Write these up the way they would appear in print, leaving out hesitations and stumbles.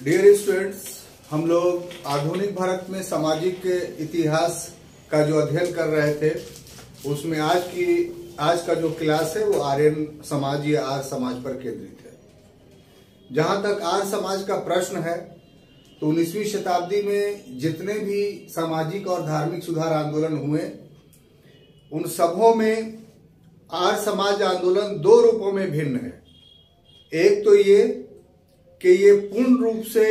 Dear students, हम लोग आधुनिक भारत में सामाजिक इतिहास का जो अध्ययन कर रहे थे उसमें आज का जो क्लास है वो आर्यन समाज या आर्य समाज पर केंद्रित है। जहां तक आर्य समाज का प्रश्न है तो 19वीं शताब्दी में जितने भी सामाजिक और धार्मिक सुधार आंदोलन हुए उन सबों में आर्य समाज आंदोलन दो रूपों में भिन्न है। एक तो ये कि ये पूर्ण रूप से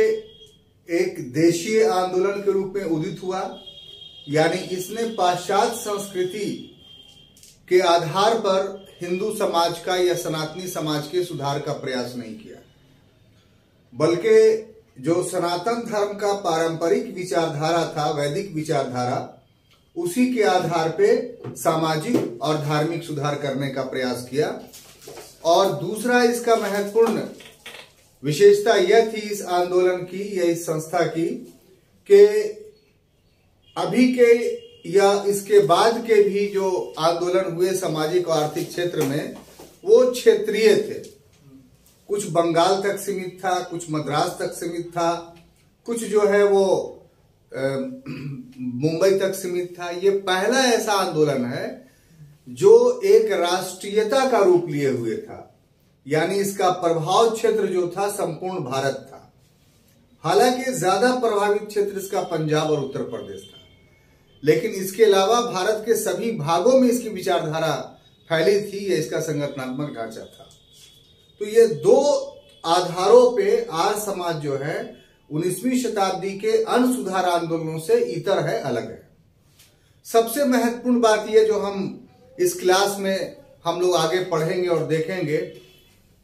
एक देशीय आंदोलन के रूप में उदित हुआ, यानी इसने पाश्चात्य संस्कृति के आधार पर हिंदू समाज का या सनातनी समाज के सुधार का प्रयास नहीं किया, बल्कि जो सनातन धर्म का पारंपरिक विचारधारा था, वैदिक विचारधारा, उसी के आधार पे सामाजिक और धार्मिक सुधार करने का प्रयास किया। और दूसरा इसका महत्वपूर्ण विशेषता यह थी इस आंदोलन की या इस संस्था की कि अभी के या इसके बाद के भी जो आंदोलन हुए सामाजिक और आर्थिक क्षेत्र में वो क्षेत्रीय थे। कुछ बंगाल तक सीमित था, कुछ मद्रास तक सीमित था, कुछ जो है वो मुंबई तक सीमित था। ये पहला ऐसा आंदोलन है जो एक राष्ट्रीयता का रूप लिए हुए था, यानी इसका प्रभाव क्षेत्र जो था संपूर्ण भारत था। हालांकि ज्यादा प्रभावित क्षेत्र इसका पंजाब और उत्तर प्रदेश था, लेकिन इसके अलावा भारत के सभी भागों में इसकी विचारधारा फैली थी या इसका संगठनात्मक ढांचा था। तो ये दो आधारों पे आर्य समाज जो है 19वीं शताब्दी के अन्य सुधार आंदोलनों से इतर है, अलग है। सबसे महत्वपूर्ण बात यह जो हम इस क्लास में हम लोग आगे पढ़ेंगे और देखेंगे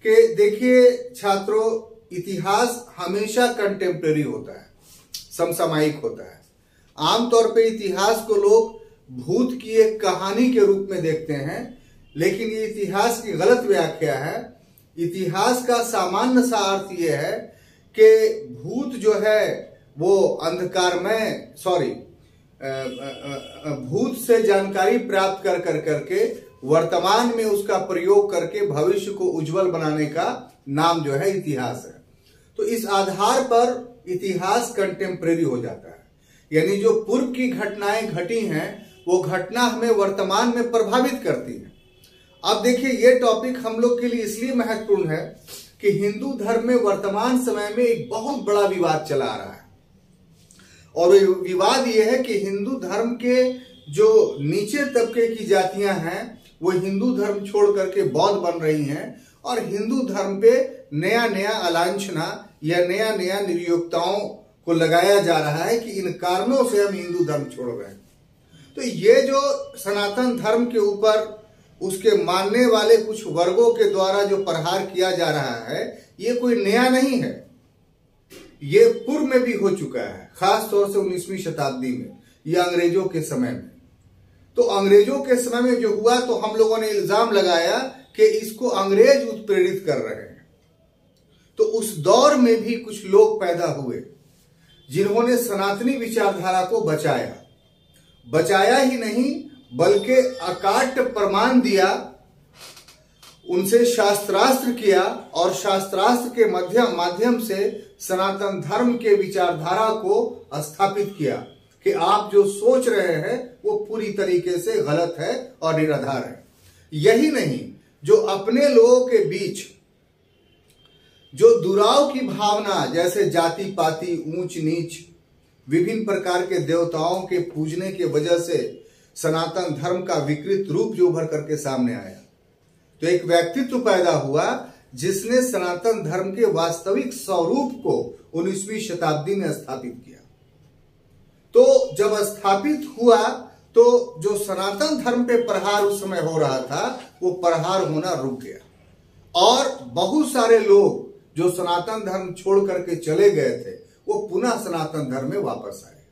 कि देखिए छात्रों, इतिहास हमेशा कंटेम्प्रेरी होता है, समसामयिक होता है। आमतौर पे इतिहास को लोग भूत की एक कहानी के रूप में देखते हैं, लेकिन ये इतिहास की गलत व्याख्या है। इतिहास का सामान्य सा अर्थ यह है कि भूत जो है वो अंधकारमय भूत से जानकारी प्राप्त कर करके वर्तमान में उसका प्रयोग करके भविष्य को उज्जवल बनाने का नाम जो है इतिहास है। तो इस आधार पर इतिहास कंटेम्प्रेरी हो जाता है, यानी जो पूर्व की घटनाएं घटी हैं वो घटना हमें वर्तमान में प्रभावित करती है। अब देखिए ये टॉपिक हम लोग के लिए इसलिए महत्वपूर्ण है कि हिंदू धर्म में वर्तमान समय में एक बहुत बड़ा विवाद चला आ रहा है, और विवाद यह है कि हिंदू धर्म के जो नीचे तबके की जातियां हैं वो हिंदू धर्म छोड़ करके बौद्ध बन रही हैं, और हिंदू धर्म पे नया नया अलांछना या नया नया निर्योक्ताओं को लगाया जा रहा है कि इन कारणों से हम हिंदू धर्म छोड़ रहे हैं। तो ये जो सनातन धर्म के ऊपर उसके मानने वाले कुछ वर्गों के द्वारा जो प्रहार किया जा रहा है ये कोई नया नहीं है, ये पूर्व में भी हो चुका है, खास तौर से 19वीं शताब्दी में या अंग्रेजों के समय में। तो अंग्रेजों के समय में जो हुआ तो हम लोगों ने इल्जाम लगाया कि इसको अंग्रेज उत्प्रेरित कर रहे हैं। तो उस दौर में भी कुछ लोग पैदा हुए जिन्होंने सनातनी विचारधारा को बचाया ही नहीं बल्कि अकाट्य प्रमाण दिया, उनसे शास्त्रास्त्र किया और शास्त्रास्त्र के माध्यम से सनातन धर्म के विचारधारा को स्थापित किया कि आप जो सोच रहे हैं वो पूरी तरीके से गलत है और निराधार है। यही नहीं, जो अपने लोगों के बीच जो दुराव की भावना, जैसे जाति पाति, ऊंच नीच, विभिन्न प्रकार के देवताओं के पूजने की वजह से सनातन धर्म का विकृत रूप जो उभर करके सामने आया, तो एक व्यक्तित्व पैदा हुआ जिसने सनातन धर्म के वास्तविक स्वरूप को 19वीं शताब्दी में स्थापित किया। तो जब स्थापित हुआ तो जो सनातन धर्म पे प्रहार उस समय हो रहा था वो प्रहार होना रुक गया, और बहुत सारे लोग जो सनातन धर्म छोड़ करके चले गए थे वो पुनः सनातन धर्म में वापस आए।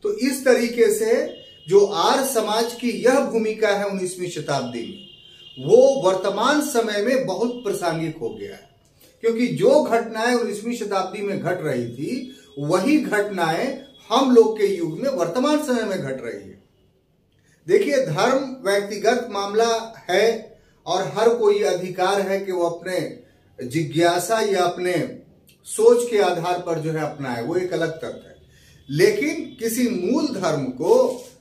तो इस तरीके से जो आर्य समाज की यह भूमिका है 19वीं शताब्दी में वो वर्तमान समय में बहुत प्रासंगिक हो गया है, क्योंकि जो घटनाएं 19वीं शताब्दी में घट रही थी वही घटनाएं हम लोग के युग में वर्तमान समय में घट रही है। देखिए, धर्म व्यक्तिगत मामला है और हर कोई अधिकार है कि वो अपने जिज्ञासा या अपने सोच के आधार पर जो है अपनाए, वो एक अलग तर्क है। लेकिन किसी मूल धर्म को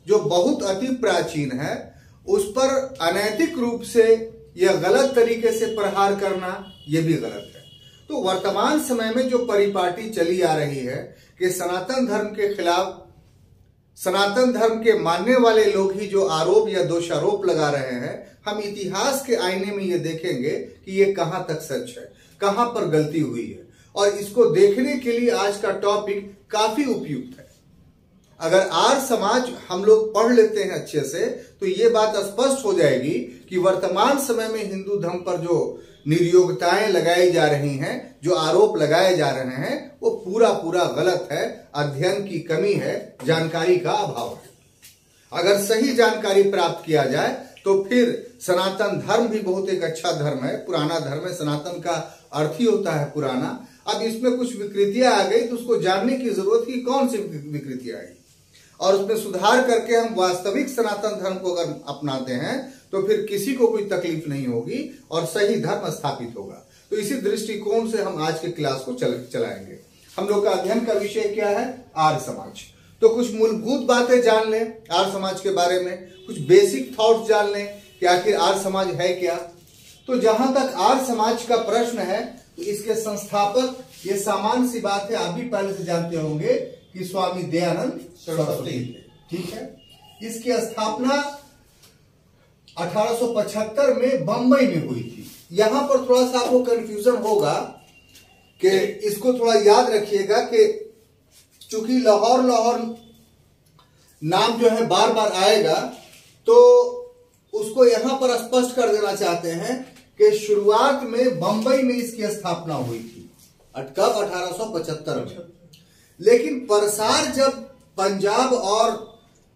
जो बहुत अति प्राचीन है उस पर अनैतिक रूप से या गलत तरीके से प्रहार करना यह भी गलत है। तो वर्तमान समय में जो परिपाटी चली आ रही है कि सनातन धर्म के खिलाफ सनातन धर्म के मानने वाले लोग ही जो आरोप या दोषारोप लगा रहे हैं, हम इतिहास के आईने में ये देखेंगे कि ये कहां तक सच है, कहां पर गलती हुई है। और इसको देखने के लिए आज का टॉपिक काफी उपयुक्त है। अगर आर्य समाज हम लोग पढ़ लेते हैं अच्छे से तो ये बात स्पष्ट हो जाएगी कि वर्तमान समय में हिंदू धर्म पर जो निर्योग्यताएं लगाई जा रही हैं, जो आरोप लगाए जा रहे हैं, वो पूरा पूरा गलत है। अध्ययन की कमी है, जानकारी का अभाव है। अगर सही जानकारी प्राप्त किया जाए तो फिर सनातन धर्म भी बहुत एक अच्छा धर्म है, पुराना धर्म है। सनातन का अर्थ ही होता है पुराना। अब इसमें कुछ विकृतियां आ गई तो उसको जानने की जरूरत की कौन सी विकृतियां आई और उसमें सुधार करके हम वास्तविक सनातन धर्म को अगर अपनाते हैं तो फिर किसी को कोई तकलीफ नहीं होगी और सही धर्म स्थापित होगा। तो इसी दृष्टिकोण से हम आज के क्लास को चलाएंगे। हम लोग का अध्ययन का विषय क्या है? आर्य समाज। तो कुछ मूलभूत बातें जान लें आर्य समाज के बारे में, कुछ बेसिक थॉट्स जान लें कि आखिर आर्य समाज है क्या। तो जहां तक आर्य समाज का प्रश्न है तो इसके संस्थापक, ये सामान्य सी बात है, आप भी पहले से जानते होंगे कि स्वामी दयानंद सरस्वती थे। ठीक है। इसकी स्थापना 1875 में बंबई में हुई थी। यहां पर थोड़ा सा आपको कंफ्यूजन होगा कि इसको थोड़ा याद रखिएगा कि चूंकि लाहौर नाम जो है बार बार आएगा तो उसको यहां पर स्पष्ट कर देना चाहते हैं कि शुरुआत में बंबई में इसकी स्थापना हुई थी। कब? 1875 में। लेकिन प्रसार जब पंजाब और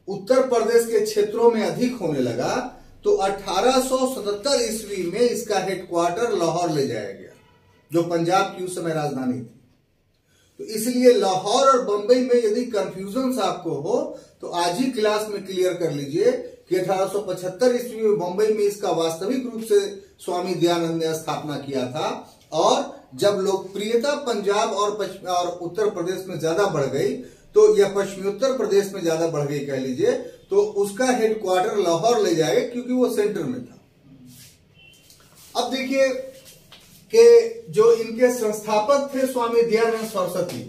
उत्तर प्रदेश के क्षेत्रों में अधिक होने लगा तो 1877 ईस्वी में इसका हेडक्वार्टर लाहौर ले जाया गया, जो पंजाब की उस समय राजधानी थी। तो इसलिए लाहौर और बंबई में यदि कंफ्यूजन आपको हो तो आज ही क्लास में क्लियर कर लीजिए कि 1875 ईस्वी में बंबई में इसका वास्तविक रूप से स्वामी दयानंद ने स्थापना किया था। और जब लोकप्रियता पंजाब और उत्तर प्रदेश में ज्यादा बढ़ गई तो या पश्चिमोत्तर प्रदेश में ज्यादा बढ़ गई कह लीजिए, तो उसका हेडक्वार्टर लाहौर ले जाए क्योंकि वो सेंटर में था। अब देखिए कि जो इनके संस्थापक थे स्वामी दयानंद सरस्वती,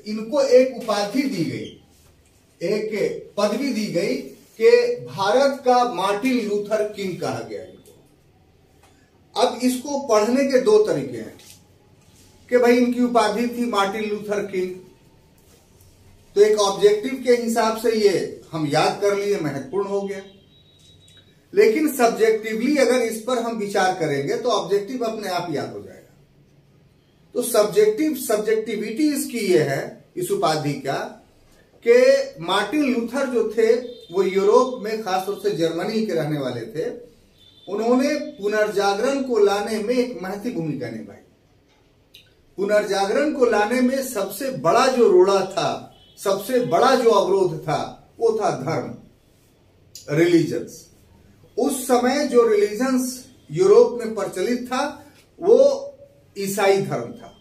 इनको एक उपाधि दी गई, एक पदवी दी गई कि भारत का मार्टिन लूथर किंग कहा गया इनको। अब इसको पढ़ने के दो तरीके हैं कि भाई इनकी उपाधि थी मार्टिन लूथर किंग, तो एक ऑब्जेक्टिव के हिसाब से ये हम याद कर लिए, महत्वपूर्ण हो गया। लेकिन सब्जेक्टिवली अगर इस पर हम विचार करेंगे तो ऑब्जेक्टिव अपने आप याद हो जाएगा। तो सब्जेक्टिविटी इसकी ये है इस उपाधि का कि मार्टिन लूथर जो थे वो यूरोप में, खासतौर से जर्मनी के रहने वाले थे। उन्होंने पुनर्जागरण को लाने में एक महत्वपूर्ण भूमिका निभाई। पुनर्जागरण को लाने में सबसे बड़ा जो रोड़ा था, सबसे बड़ा जो अवरोध था, वो था धर्म, रिलीजन्स। उस समय जो रिलीजन्स यूरोप में प्रचलित था वो ईसाई धर्म था।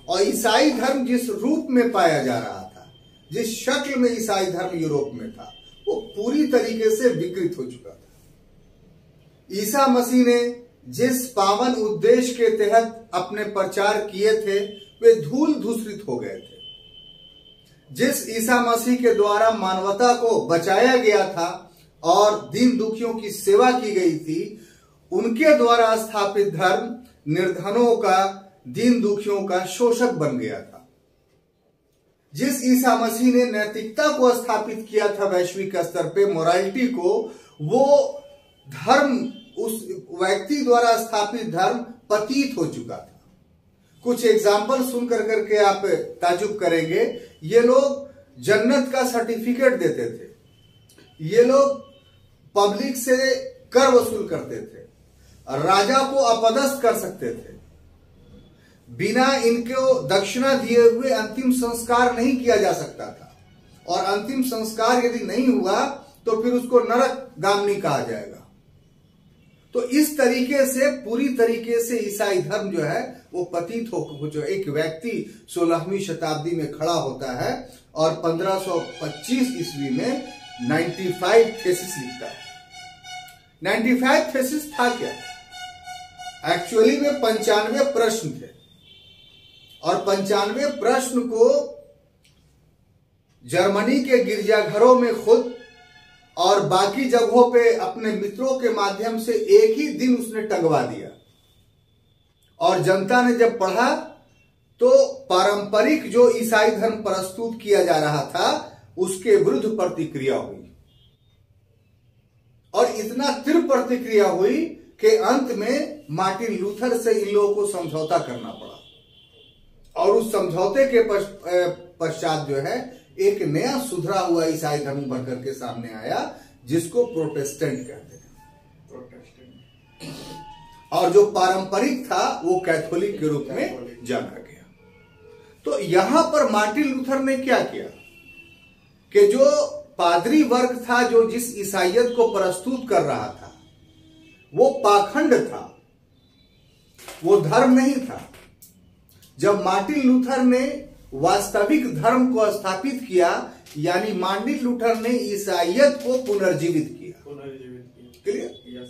और ईसाई धर्म जिस रूप में पाया जा रहा था, जिस शक्ल में ईसाई धर्म यूरोप में था, वो पूरी तरीके से विकृत हो चुका था। ईसा मसीह ने जिस पावन उद्देश्य के तहत अपने प्रचार किए थे वे धूल धूसरित हो गए थे। जिस ईसा मसीह के द्वारा मानवता को बचाया गया था और दीन दुखियों की सेवा की गई थी, उनके द्वारा स्थापित धर्म निर्धनों का, दीन दुखियों का शोषक बन गया था। जिस ईसा मसीह ने नैतिकता को स्थापित किया था वैश्विक स्तर पे, मोरालिटी को, वो धर्म, उस व्यक्ति द्वारा स्थापित धर्म पतित हो चुका था। कुछ एग्जाम्पल सुन करके आप ताजुब करेंगे। ये लोग जन्नत का सर्टिफिकेट देते थे, ये लोग पब्लिक से कर वसूल करते थे, राजा को अपदस्थ कर सकते थे, बिना इनको दक्षिणा दिए हुए अंतिम संस्कार नहीं किया जा सकता था, और अंतिम संस्कार यदि नहीं हुआ तो फिर उसको नरक गामनी कहा जाएगा। तो इस तरीके से पूरी तरीके से ईसाई धर्म जो है वो पतित हो, जो एक व्यक्ति 16वीं शताब्दी में खड़ा होता है और 1525 ईस्वी में 95 थेसिस लिखता है। 95 थेसिस था क्या? एक्चुअली में 95 प्रश्न थे और 95 प्रश्न को जर्मनी के गिरजाघरों में खुद और बाकी जगहों पे अपने मित्रों के माध्यम से एक ही दिन उसने टंगवा दिया और जनता ने जब पढ़ा तो पारंपरिक जो ईसाई धर्म प्रस्तुत किया जा रहा था उसके विरुद्ध प्रतिक्रिया हुई और इतना तीव्र प्रतिक्रिया हुई कि अंत में मार्टिन लूथर से इन लोगों को समझौता करना पड़ा और उस समझौते के पश्चात जो है एक नया सुधरा हुआ ईसाई धर्म बनकर के सामने आया जिसको प्रोटेस्टेंट कहते हैं और जो पारंपरिक था वो कैथोलिक के रूप में जाना गया। तो यहां पर मार्टिन लूथर ने क्या किया कि जो पादरी वर्ग था जो जिस ईसाइयत को प्रस्तुत कर रहा था वो पाखंड था, वो धर्म नहीं था। जब मार्टिन लूथर ने वास्तविक धर्म को स्थापित किया यानी मार्टिन लूथर ने ईसाइयत को पुनर्जीवित किया। क्लियर?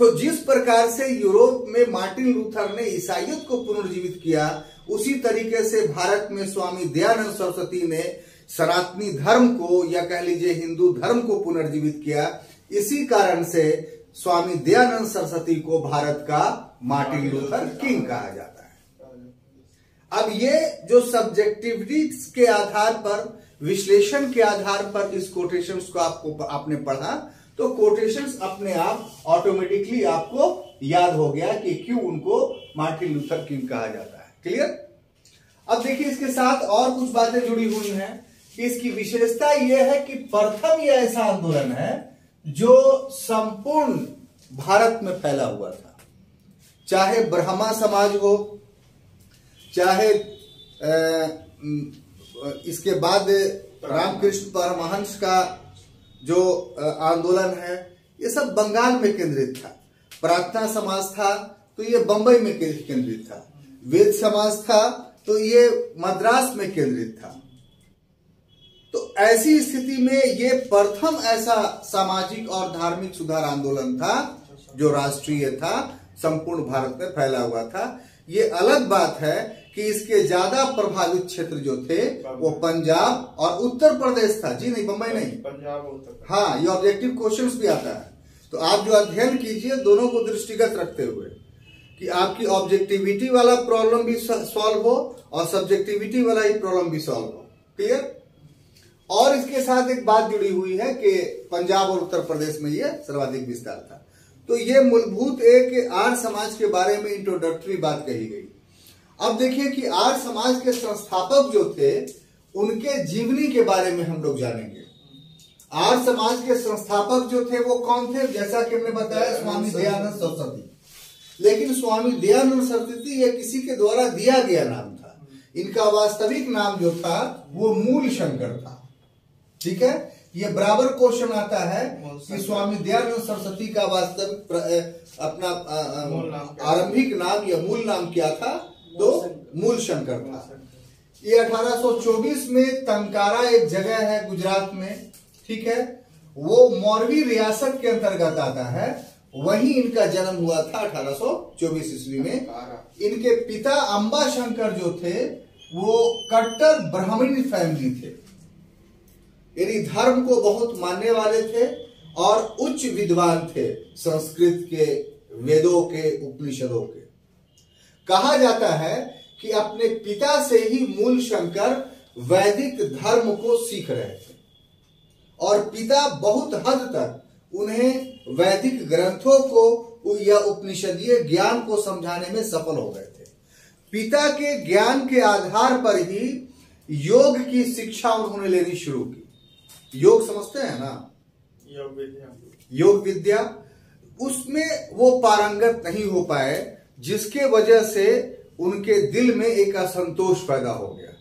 तो जिस प्रकार से यूरोप में मार्टिन लूथर ने ईसाइयत को पुनर्जीवित किया उसी तरीके से भारत में स्वामी दयानंद सरस्वती ने सनातनी धर्म को या कह लीजिए हिंदू धर्म को पुनर्जीवित किया। इसी कारण से स्वामी दयानंद सरस्वती को भारत का मार्टिन लूथर किंग कहा जाता है। अब ये जो सब्जेक्टिविटी के आधार पर, विश्लेषण के आधार पर इस कोटेशंस को आपने पढ़ा तो कोटेशंस अपने आप ऑटोमेटिकली आपको याद हो गया कि क्यों उनको मार्टिन लूथर किंग कहा जाता है। क्लियर? अब देखिए इसके साथ और कुछ बातें जुड़ी हुई हैं कि इसकी विशेषता यह है कि प्रथम यह ऐसा आंदोलन है जो संपूर्ण भारत में फैला हुआ था, चाहे ब्राह्मण समाज हो, चाहे इसके बाद रामकृष्ण परमहंस का जो आंदोलन है ये सब बंगाल में केंद्रित था, प्रार्थना समाज था तो ये बंबई में केंद्रित था, वेद समाज था तो ये मद्रास में केंद्रित था। तो ऐसी स्थिति में ये प्रथम ऐसा सामाजिक और धार्मिक सुधार आंदोलन था जो राष्ट्रीय था, संपूर्ण भारत में फैला हुआ था। ये अलग बात है कि इसके ज्यादा प्रभावित क्षेत्र जो थे वो पंजाब और उत्तर प्रदेश था। जी नहीं, बंबई नहीं, पंजाब। हाँ, ये ऑब्जेक्टिव क्वेश्चंस भी आता है तो आप जो अध्ययन कीजिए दोनों को दृष्टिगत रखते हुए कि आपकी ऑब्जेक्टिविटी वाला प्रॉब्लम भी सॉल्व हो और सब्जेक्टिविटी वाला ही प्रॉब्लम भी सॉल्व हो। क्लियर? और इसके साथ एक बात जुड़ी हुई है कि पंजाब और उत्तर प्रदेश में ये सर्वाधिक विस्तार था। तो ये मूलभूत एक आर्य समाज के बारे में इंट्रोडक्टरी बात कही गई। अब देखिए कि आर्य समाज के संस्थापक जो थे उनके जीवनी के बारे में हम लोग जानेंगे। आर्य समाज के संस्थापक जो थे वो कौन थे? जैसा कि हमने बताया स्वामी दयानंद सरस्वती। लेकिन स्वामी दयानंद सरस्वती ये किसी के द्वारा दिया गया नाम था, इनका वास्तविक नाम जो था वो मूल शंकर था। ठीक है, ये बराबर क्वेश्चन आता है कि स्वामी दयानंद सरस्वती का वास्तविक अपना आरंभिक नाम या मूल नाम क्या था? तो मूल शंकर था। ये 1824 में तंकारा एक जगह है गुजरात में, ठीक है, वो मौरवी रियासत के अंतर्गत आता है, वहीं इनका जन्म हुआ था 1824 ईस्वी में। इनके पिता अंबा शंकर जो थे वो कट्टर ब्राह्मणी फैमिली थे, यानी धर्म को बहुत मानने वाले थे और उच्च विद्वान थे, संस्कृत के, वेदों के, उपनिषदों के। कहा जाता है कि अपने पिता से ही मूल शंकर वैदिक धर्म को सीख रहे थे और पिता बहुत हद तक उन्हें वैदिक ग्रंथों को या उपनिषदीय ज्ञान को समझाने में सफल हो गए थे। पिता के ज्ञान के आधार पर ही योग की शिक्षा उन्होंने लेनी शुरू की। योग समझते हैं ना? योग विद्या, उसमें वो पारंगत नहीं हो पाए, जिसके वजह से उनके दिल में एक असंतोष पैदा हो गया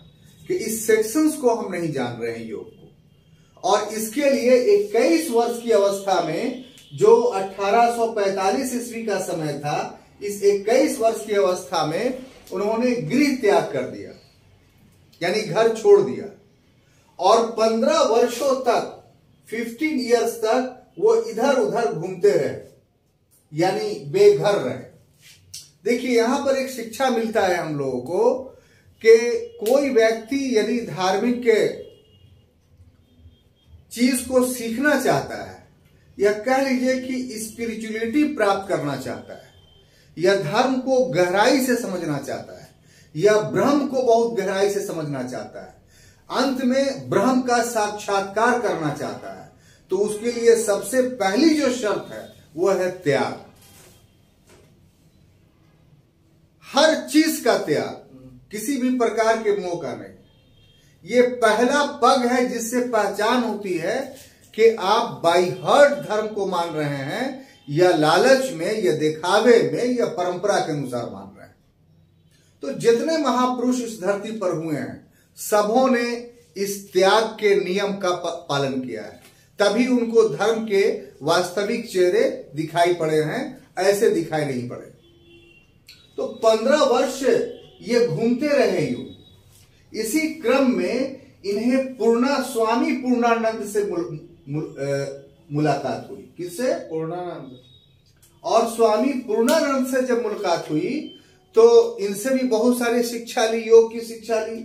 कि इस सेक्शंस को हम नहीं जान रहे हैं योग को। और इसके लिए 21 वर्ष की अवस्था में जो 1845 ईस्वी का समय था, इस 21 वर्ष की अवस्था में उन्होंने गृह त्याग कर दिया, यानी घर छोड़ दिया, और 15 वर्षों तक 15 इयर्स तक वो इधर उधर घूमते रहे, यानी बेघर रहे। देखिए यहां पर एक शिक्षा मिलता है हम लोगों को कि कोई व्यक्ति यदि धार्मिक के चीज को सीखना चाहता है, या कह लीजिए कि स्पिरिचुअलिटी प्राप्त करना चाहता है, या धर्म को गहराई से समझना चाहता है, या ब्रह्म को बहुत गहराई से समझना चाहता है, अंत में ब्रह्म का साक्षात्कार करना चाहता है, तो उसके लिए सबसे पहली जो शर्त है वो है त्याग। हर चीज का त्याग, किसी भी प्रकार के मोह का नहीं। ये पहला पग है जिससे पहचान होती है कि आप बाई हार्ट धर्म को मान रहे हैं, या लालच में, या दिखावे में, या परंपरा के अनुसार मान रहे हैं। तो जितने महापुरुष इस धरती पर हुए हैं, सबों ने इस त्याग के नियम का पालन किया है, तभी उनको धर्म के वास्तविक चेहरे दिखाई पड़े हैं, ऐसे दिखाई नहीं पड़े। तो 15 वर्ष ये घूमते रहे यूं। इसी क्रम में इन्हें स्वामी पूर्णानंद से मुलाकात हुई। किससे? पूर्णानंद। और स्वामी पूर्णानंद से जब मुलाकात हुई तो इनसे भी बहुत सारी शिक्षा ली, योग की शिक्षा ली,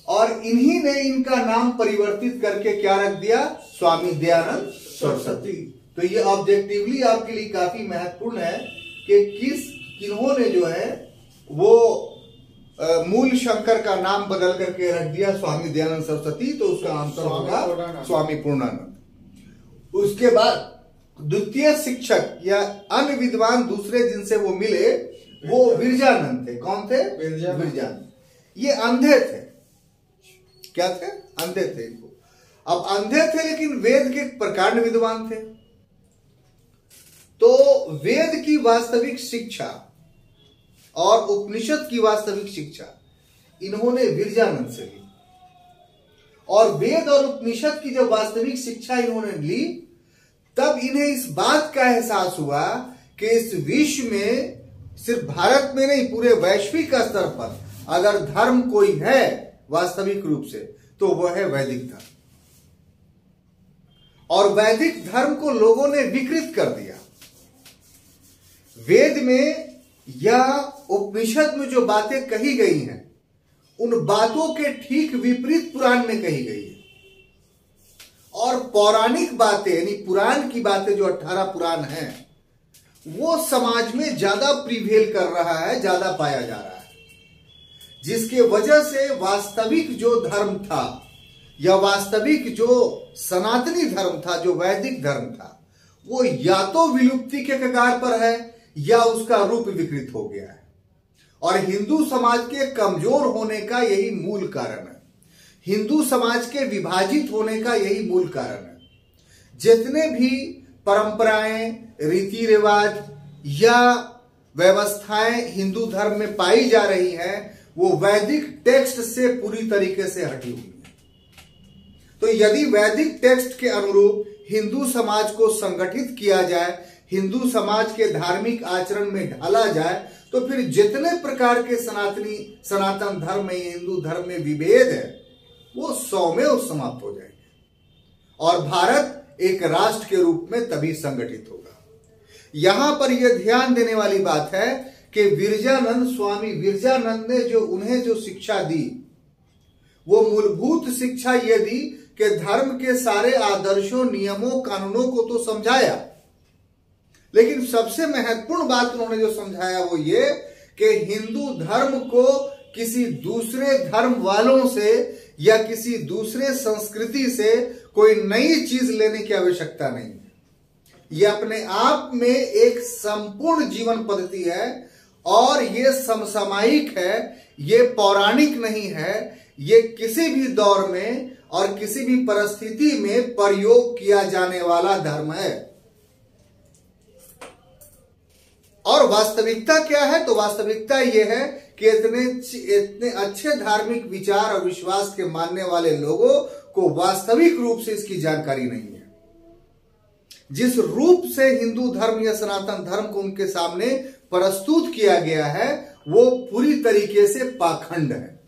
और इन्हीं ने इनका नाम परिवर्तित करके क्या रख दिया? स्वामी दयानंद सरस्वती। तो ये ऑब्जेक्टिवली आपके लिए काफी महत्वपूर्ण है कि किन्होंने जो है वो मूल शंकर का नाम बदल करके रख दिया स्वामी दयानंद सरस्वती, तो उसका आंसर होगा स्वामी पूर्णानंद। उसके बाद द्वितीय शिक्षक या अन्य विद्वान दूसरे जिनसे वो मिले वो विरजानंद थे। कौन थे? विरजानंद। ये अंधे थे। क्या थे? अंधे थे। अब अंधे थे लेकिन वेद के प्रकांड विद्वान थे। तो वेद की वास्तविक शिक्षा और उपनिषद की वास्तविक शिक्षा इन्होंने विरजानंद से ली, और वेद और उपनिषद की जब वास्तविक शिक्षा इन्होंने ली, तब इन्हें इस बात का एहसास हुआ कि इस विश्व में, सिर्फ भारत में नहीं, पूरे वैश्विक स्तर पर अगर धर्म कोई है वास्तविक रूप से तो वह है वैदिक धर्म। और वैदिक धर्म को लोगों ने विकृत कर दिया। वेद में या उपनिषद में जो बातें कही गई हैं, उन बातों के ठीक विपरीत पुराण में कही गई है। और पौराणिक बातें यानी पुराण की बातें, जो 18 पुराण हैं, वो समाज में ज्यादा प्रिवेल कर रहा है, ज्यादा पाया जा रहा है, जिसके वजह से वास्तविक जो धर्म था या वास्तविक जो सनातनी धर्म था, जो वैदिक धर्म था, वो या तो विलुप्ति के कगार पर है या उसका रूप विकृत हो गया है। और हिंदू समाज के कमजोर होने का यही मूल कारण है। हिंदू समाज के विभाजित होने का यही मूल कारण है। जितने भी परंपराएं, रीति रिवाज या व्यवस्थाएं हिंदू धर्म में पाई जा रही हैं, वो वैदिक टेक्स्ट से पूरी तरीके से हटी हुई है। तो यदि वैदिक टेक्स्ट के अनुरूप हिंदू समाज को संगठित किया जाए, हिंदू समाज के धार्मिक आचरण में ढाला जाए, तो फिर जितने प्रकार के सनातन धर्म में, हिंदू धर्म में विभेद है, वो 100 में समाप्त हो जाएंगे और भारत एक राष्ट्र के रूप में तभी संगठित होगा। यहां पर यह ध्यान देने वाली बात है कि विरजानंद, स्वामी विरजानंद ने उन्हें जो शिक्षा दी, वो मूलभूत शिक्षा ये दी कि धर्म के सारे आदर्शों, नियमों, कानूनों को तो समझाया, लेकिन सबसे महत्वपूर्ण बात उन्होंने जो समझाया वो ये कि हिंदू धर्म को किसी दूसरे धर्म वालों से या किसी दूसरे संस्कृति से कोई नई चीज लेने की आवश्यकता नहीं है। ये अपने आप में एक संपूर्ण जीवन पद्धति है और ये समसामयिक है, ये पौराणिक नहीं है, ये किसी भी दौर में और किसी भी परिस्थिति में प्रयोग किया जाने वाला धर्म है। और वास्तविकता क्या है? तो वास्तविकता यह है कि इतने अच्छे धार्मिक विचार और विश्वास के मानने वाले लोगों को वास्तविक रूप से इसकी जानकारी नहीं है। जिस रूप से हिंदू धर्म या सनातन धर्म को उनके सामने प्रस्तुत किया गया है वो पूरी तरीके से पाखंड है।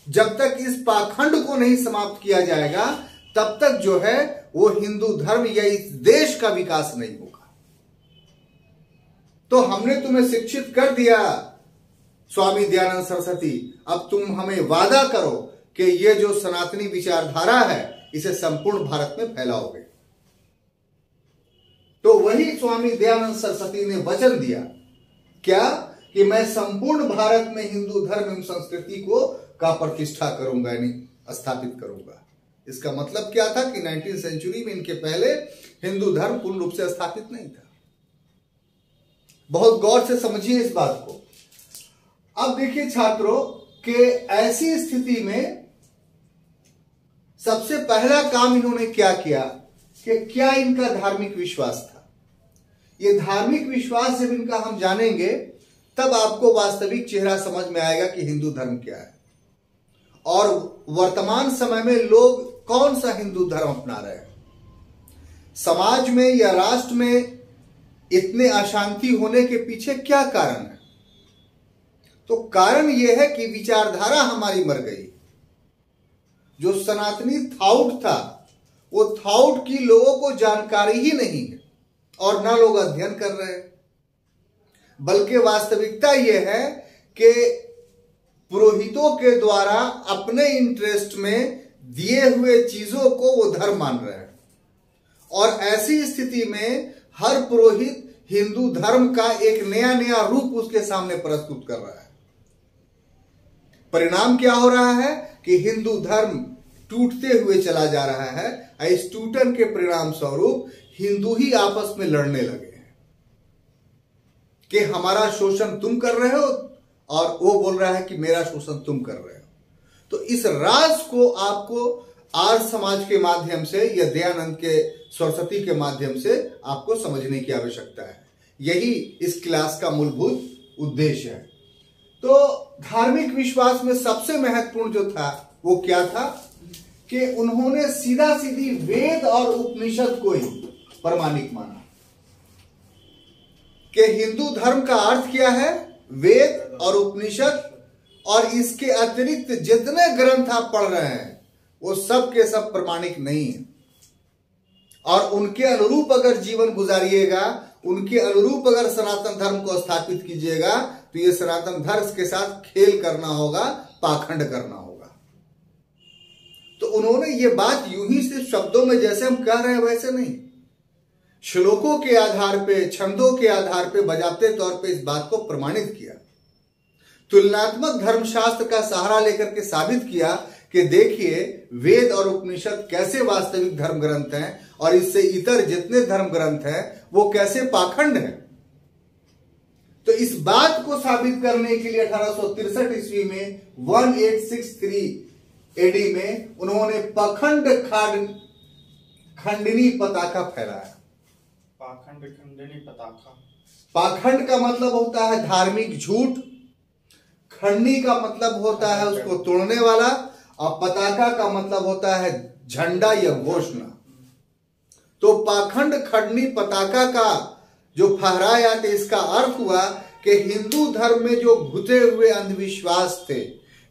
जब तक इस पाखंड को नहीं समाप्त किया जाएगा तब तक जो है वो हिंदू धर्म या इस देश का विकास नहीं होगा। तो हमने तुम्हें शिक्षित कर दिया स्वामी दयानंद सरस्वती, अब तुम हमें वादा करो कि ये जो सनातनी विचारधारा है इसे संपूर्ण भारत में फैलाओगे। तो वही स्वामी दयानंद सरस्वती ने वचन दिया क्या कि मैं संपूर्ण भारत में हिंदू धर्म एवं संस्कृति को का प्रतिष्ठा करूंगा, यानी स्थापित करूंगा। इसका मतलब क्या था कि 19वीं सेंचुरी में इनके पहले हिंदू धर्म पूर्ण रूप से स्थापित नहीं था। बहुत गौर से समझिए इस बात को। अब देखिए छात्रों कि ऐसी स्थिति में सबसे पहला काम इन्होंने क्या किया कि क्या इनका धार्मिक विश्वास था। ये धार्मिक विश्वास जब इनका हम जानेंगे तब आपको वास्तविक चेहरा समझ में आएगा कि हिंदू धर्म क्या है और वर्तमान समय में लोग कौन सा हिंदू धर्म अपना रहे हैं। समाज में या राष्ट्र में इतने अशांति होने के पीछे क्या कारण है? तो कारण यह है कि विचारधारा हमारी मर गई। जो सनातनी थाउट था वो थाउट की लोगों को जानकारी ही नहीं है और ना लोग अध्ययन कर रहे हैं, बल्कि वास्तविकता यह है कि पुरोहितों के द्वारा अपने इंटरेस्ट में दिए हुए चीजों को वो धर्म मान रहे हैं और ऐसी स्थिति में हर पुरोहित हिंदू धर्म का एक नया नया रूप उसके सामने प्रस्तुत कर रहा है। परिणाम क्या हो रहा है कि हिंदू धर्म टूटते हुए चला जा रहा है। इस टूटन के परिणाम स्वरूप हिंदू ही आपस में लड़ने लगे हैं कि हमारा शोषण तुम कर रहे हो और वो बोल रहा है कि मेरा शोषण तुम कर रहे हो। तो इस राज को आपको आर्य समाज के माध्यम से या दयानंद के सरस्वती के माध्यम से आपको समझने की आवश्यकता है। यही इस क्लास का मूलभूत उद्देश्य है। तो धार्मिक विश्वास में सबसे महत्वपूर्ण जो था वो क्या था कि उन्होंने सीधा सीधी वेद और उपनिषद को ही प्रमाणिक माना कि हिंदू धर्म का अर्थ क्या है, वेद और उपनिषद, और इसके अतिरिक्त जितने ग्रंथ आप पढ़ रहे हैं वो सब के सब प्रमाणिक नहीं है और उनके अनुरूप अगर जीवन गुजारिएगा, उनके अनुरूप अगर सनातन धर्म को स्थापित कीजिएगा तो ये सनातन धर्म के साथ खेल करना होगा, पाखंड करना होगा। तो उन्होंने ये बात यूं ही सिर्फ शब्दों में जैसे हम कह रहे हैं वैसे नहीं, श्लोकों के आधार पे, छंदों के आधार पे, बजाते तौर पे इस बात को प्रमाणित किया। तुलनात्मक धर्मशास्त्र का सहारा लेकर के साबित किया कि देखिए वेद और उपनिषद कैसे वास्तविक धर्म ग्रंथ हैं और इससे इतर जितने धर्म ग्रंथ हैं वो कैसे पाखंड हैं। तो इस बात को साबित करने के लिए 1863 ईस्वी में 1863 एडी में उन्होंने पाखंड खंडनी पताका फैलाया। पाखंड खंडनी पताका, पाखंड का मतलब होता है धार्मिक झूठ, खंडनी का मतलब होता है उसको तोड़ने वाला, और पताका का मतलब होता है झंडा या घोषणा। तो पाखंड खंडनी पताका का जो फहराया तो इसका अर्थ हुआ कि हिंदू धर्म में जो घुसे हुए अंधविश्वास थे,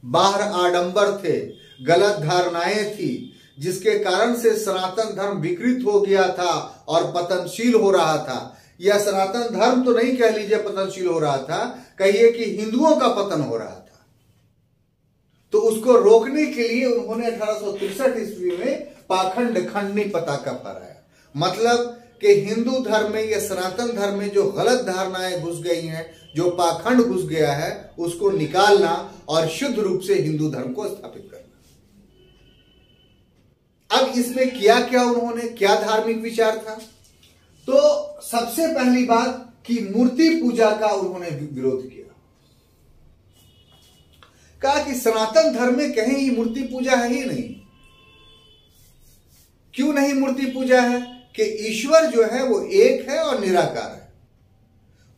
बाहर आडंबर थे, गलत धारणाएं थी, जिसके कारण से सनातन धर्म विकृत हो गया था और पतनशील हो रहा था, या सनातन धर्म तो नहीं कह लीजिए पतनशील हो रहा था, कहिए कि हिंदुओं का पतन हो रहा था। तो उसको रोकने के लिए उन्होंने 1863 ईस्वी में पाखंड खंडनी पताका फहराया। मतलब कि हिंदू धर्म में या सनातन धर्म में जो गलत धारणाएं घुस गई हैं, जो पाखंड घुस गया है, उसको निकालना और शुद्ध रूप से हिंदू धर्म को स्थापित करना। अब इसमें किया क्या उन्होंने, क्या धार्मिक विचार था? तो सबसे पहली बात कि मूर्ति पूजा का उन्होंने विरोध किया। कहा कि सनातन धर्म में कहीं ही मूर्ति पूजा है ही नहीं। क्यों नहीं मूर्ति पूजा है? कि ईश्वर जो है वो एक है और निराकार है,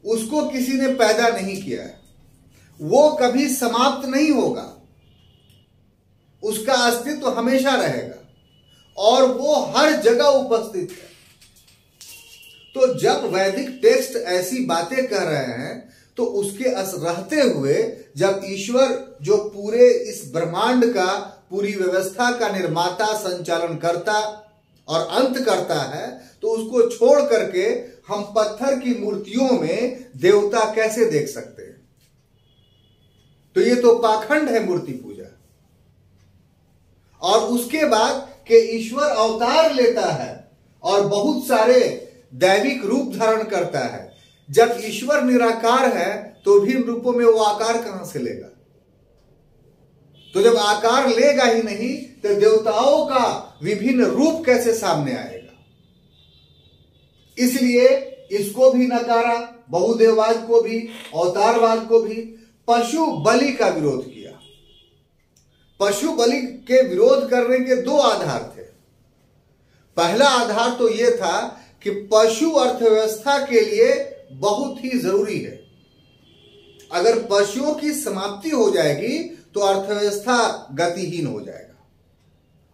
उसको किसी ने पैदा नहीं किया है, वो कभी समाप्त नहीं होगा, उसका अस्तित्व हमेशा रहेगा और वो हर जगह उपस्थित है। तो जब वैदिक टेक्स्ट ऐसी बातें कह रहे हैं तो उसके रहते हुए जब ईश्वर जो पूरे इस ब्रह्मांड का, पूरी व्यवस्था का निर्माता, संचालन करता और अंत करता है, तो उसको छोड़ करके हम पत्थर की मूर्तियों में देवता कैसे देख सकते हैं? तो ये तो पाखंड है मूर्ति पूजा। और उसके बाद कि ईश्वर अवतार लेता है और बहुत सारे दैविक रूप धारण करता है। जब ईश्वर निराकार है तो भी रूपों में वो आकार कहां से लेगा? तो जब आकार लेगा ही नहीं तो देवताओं का विभिन्न रूप कैसे सामने आएगा? इसलिए इसको भी नकारा, बहुदेववाद को भी, अवतारवाद को भी। पशु बलि का विरोध किया। पशु बलि के विरोध करने के दो आधार थे। पहला आधार तो यह था कि पशु अर्थव्यवस्था के लिए बहुत ही जरूरी है। अगर पशुओं की समाप्ति हो जाएगी तो अर्थव्यवस्था गतिहीन हो जाएगा।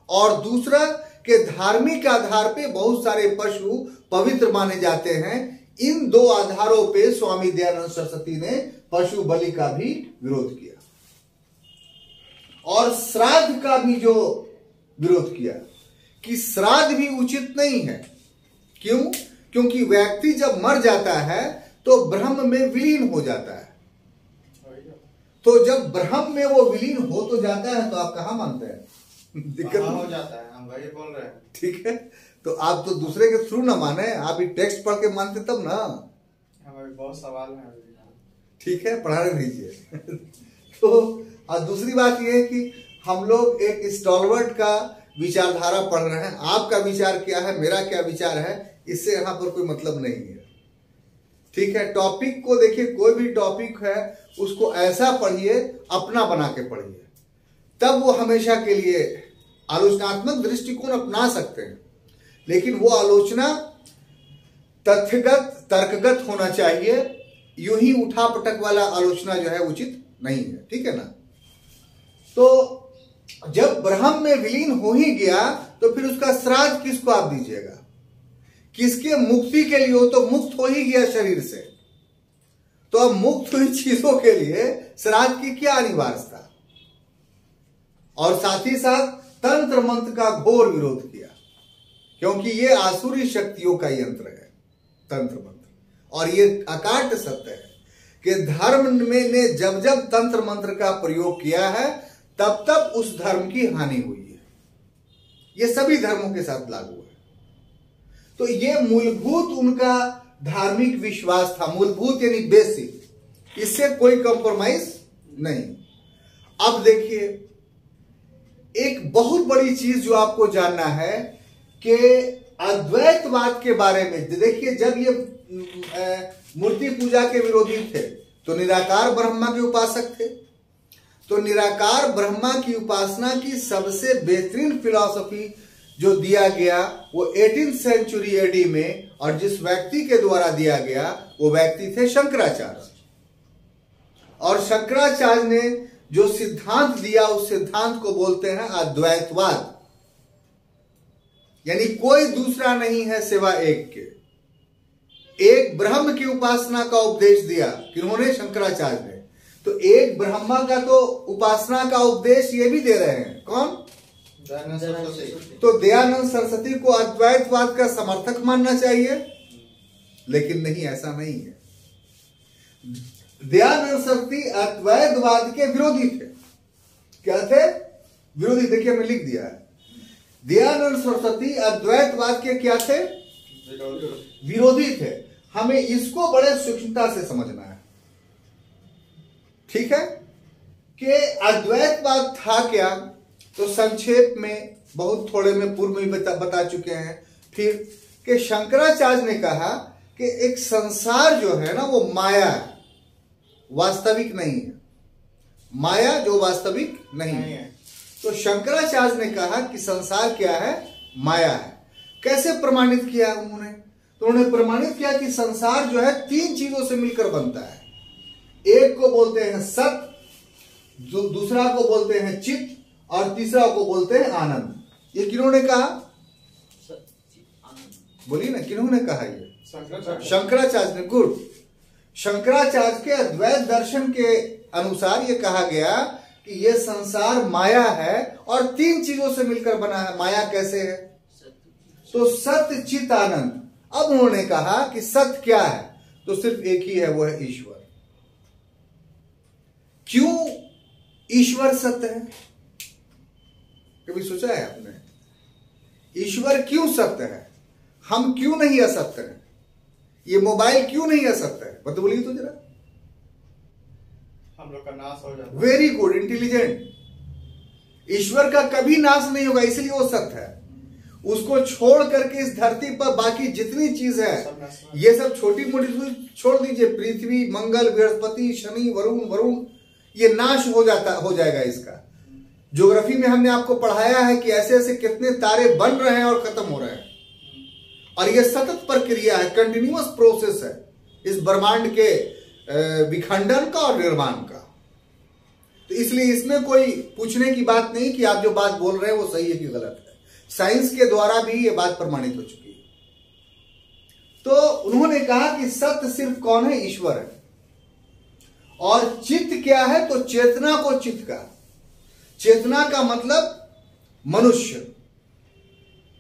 और दूसरा कि धार्मिक आधार पे बहुत सारे पशु पवित्र माने जाते हैं। इन दो आधारों पे स्वामी दयानंद सरस्वती ने पशु बलि का भी विरोध किया और श्राद्ध का भी जो विरोध किया कि श्राद्ध भी उचित नहीं है। क्यों? क्योंकि व्यक्ति जब मर जाता है तो ब्रह्म में विलीन हो जाता है। तो जब ब्रह्म में वो विलीन हो तो जाता है तो आप कहां मानते हैं? दिक्कत हो जाता है, हम वही बोल रहे हैं। ठीक है, तो आप तो दूसरे के थ्रू ना माने, आप ये टेक्स्ट पढ़ के मानते तब ना। हमारे बहुत सवाल है। ठीक है, पढ़ाने दीजिए। तो और दूसरी बात यह है कि हम लोग एक स्टॉलवर्ट का विचारधारा पढ़ रहे हैं। आपका विचार क्या है, मेरा क्या विचार है, इससे यहां पर कोई मतलब नहीं है। ठीक है, टॉपिक को देखिए, कोई भी टॉपिक है उसको ऐसा पढ़िए, अपना बना के पढ़िए, तब वो हमेशा के लिए आलोचनात्मक दृष्टिकोण अपना सकते हैं। लेकिन वो आलोचना तथ्यगत, तर्कगत होना चाहिए। यूं ही उठापटक वाला आलोचना जो है उचित नहीं है। ठीक है ना? तो जब ब्रह्म में विलीन हो ही गया तो फिर उसका श्राद्ध किसको आप दीजिएगा? किसके मुक्ति के लिए? हो तो मुक्त हो ही गया शरीर से, तो अब मुक्त हुई चीजों के लिए श्राद्ध की क्या अनिवार्यता? और साथ ही साथ तंत्र मंत्र का घोर विरोध किया, क्योंकि ये आसुरी शक्तियों का यंत्र है तंत्र मंत्र। और ये अकाट सत्य है कि धर्म में ने जब जब तंत्र मंत्र का प्रयोग किया है तब तब उस धर्म की हानि हुई है। ये सभी धर्मों के साथ लागू है। तो ये मूलभूत उनका धार्मिक विश्वास था, मूलभूत यानी बेसिक, इससे कोई कंप्रोमाइज नहीं। अब देखिए, एक बहुत बड़ी चीज जो आपको जानना है कि अद्वैतवाद के बारे में देखिए, जब ये मूर्ति पूजा के विरोधी थे तो निराकार ब्रह्मा के उपासक थे। तो निराकार ब्रह्मा की उपासना की सबसे बेहतरीन फिलॉसफी जो दिया गया वो 18th सेंचुरी एडी में, और जिस व्यक्ति के द्वारा दिया गया वो व्यक्ति थे शंकराचार्य। और शंकराचार्य ने जो सिद्धांत दिया उस सिद्धांत को बोलते हैं अद्वैतवाद, यानी कोई दूसरा नहीं है सिवा एक के। एक ब्रह्म की उपासना का उपदेश दिया किन्होंने? शंकराचार्य ने। तो एक ब्रह्मा का तो उपासना का उपदेश ये भी दे रहे हैं, कौन? दयानंद सरस्वती। तो दयानंद सरस्वती को अद्वैतवाद का समर्थक मानना चाहिए, लेकिन नहीं, ऐसा नहीं है। दयानंद सरस्वती अद्वैतवाद के विरोधी थे। क्या थे? विरोधी। देखिए, मैं लिख दिया है, दयानंद सरस्वती अद्वैतवाद के क्या थे? विरोधी थे। हमें इसको बड़े सूक्ष्मता से समझना है। ठीक है, कि अद्वैतवाद था क्या? तो संक्षेप में बहुत थोड़े में पूर्व में बता चुके हैं। फिर कि शंकराचार्य ने कहा कि एक संसार जो है ना वो माया है, वास्तविक नहीं है। माया जो वास्तविक नहीं है। तो शंकराचार्य ने कहा कि संसार क्या है? माया है। कैसे प्रमाणित किया उन्होंने? तो उन्होंने प्रमाणित किया कि संसार जो है तीन चीजों से मिलकर बनता है। एक को बोलते हैं सत, दूसरा को बोलते हैं चित्त, और तीसरा को बोलते हैं आनंद। ये किन्होंने कहा? बोलिए ना, किन्होंने कहा? ये शंकराचार्य ने, गुड, शंकराचार्य के अद्वैत दर्शन के अनुसार ये कहा गया कि ये संसार माया है और 3 चीजों से मिलकर बना है। माया कैसे है? तो सत्य चित आनंद। अब उन्होंने कहा कि सत्य क्या है? तो सिर्फ एक ही है, वो है ईश्वर। क्यों ईश्वर सत्य है? कभी सोचा है आपने? ईश्वर क्यों सत्य है? हम क्यों नहीं असत्य हैं? ये मोबाइल क्यों नहीं असत्य है? बता बोलिए तो जरा। हम लोग का नाश हो जाता है। Very good, intelligent. ईश्वर का कभी नाश नहीं होगा, इसलिए वो सत्य है। उसको छोड़ करके इस धरती पर बाकी जितनी चीज है, ये सब छोटी मोटी छोड़ दीजिए, पृथ्वी, मंगल, बृहस्पति, शनि, वरुण, ये नाश हो जाएगा इसका। ज्योग्राफी में हमने आपको पढ़ाया है कि ऐसे ऐसे कितने तारे बन रहे हैं और खत्म हो रहे हैं, और ये सतत प्रक्रिया है, कंटिन्यूअस प्रोसेस है इस ब्रह्मांड के विखंडन का और निर्माण का। तो इसलिए इसमें कोई पूछने की बात नहीं कि आप जो बात बोल रहे हैं वो सही है कि गलत है। साइंस के द्वारा भी ये बात प्रमाणित हो चुकी है। तो उन्होंने कहा कि सत्य सिर्फ कौन है? ईश्वर है। और चित्त क्या है? तो चेतना को चित्त का, चेतना का मतलब मनुष्य,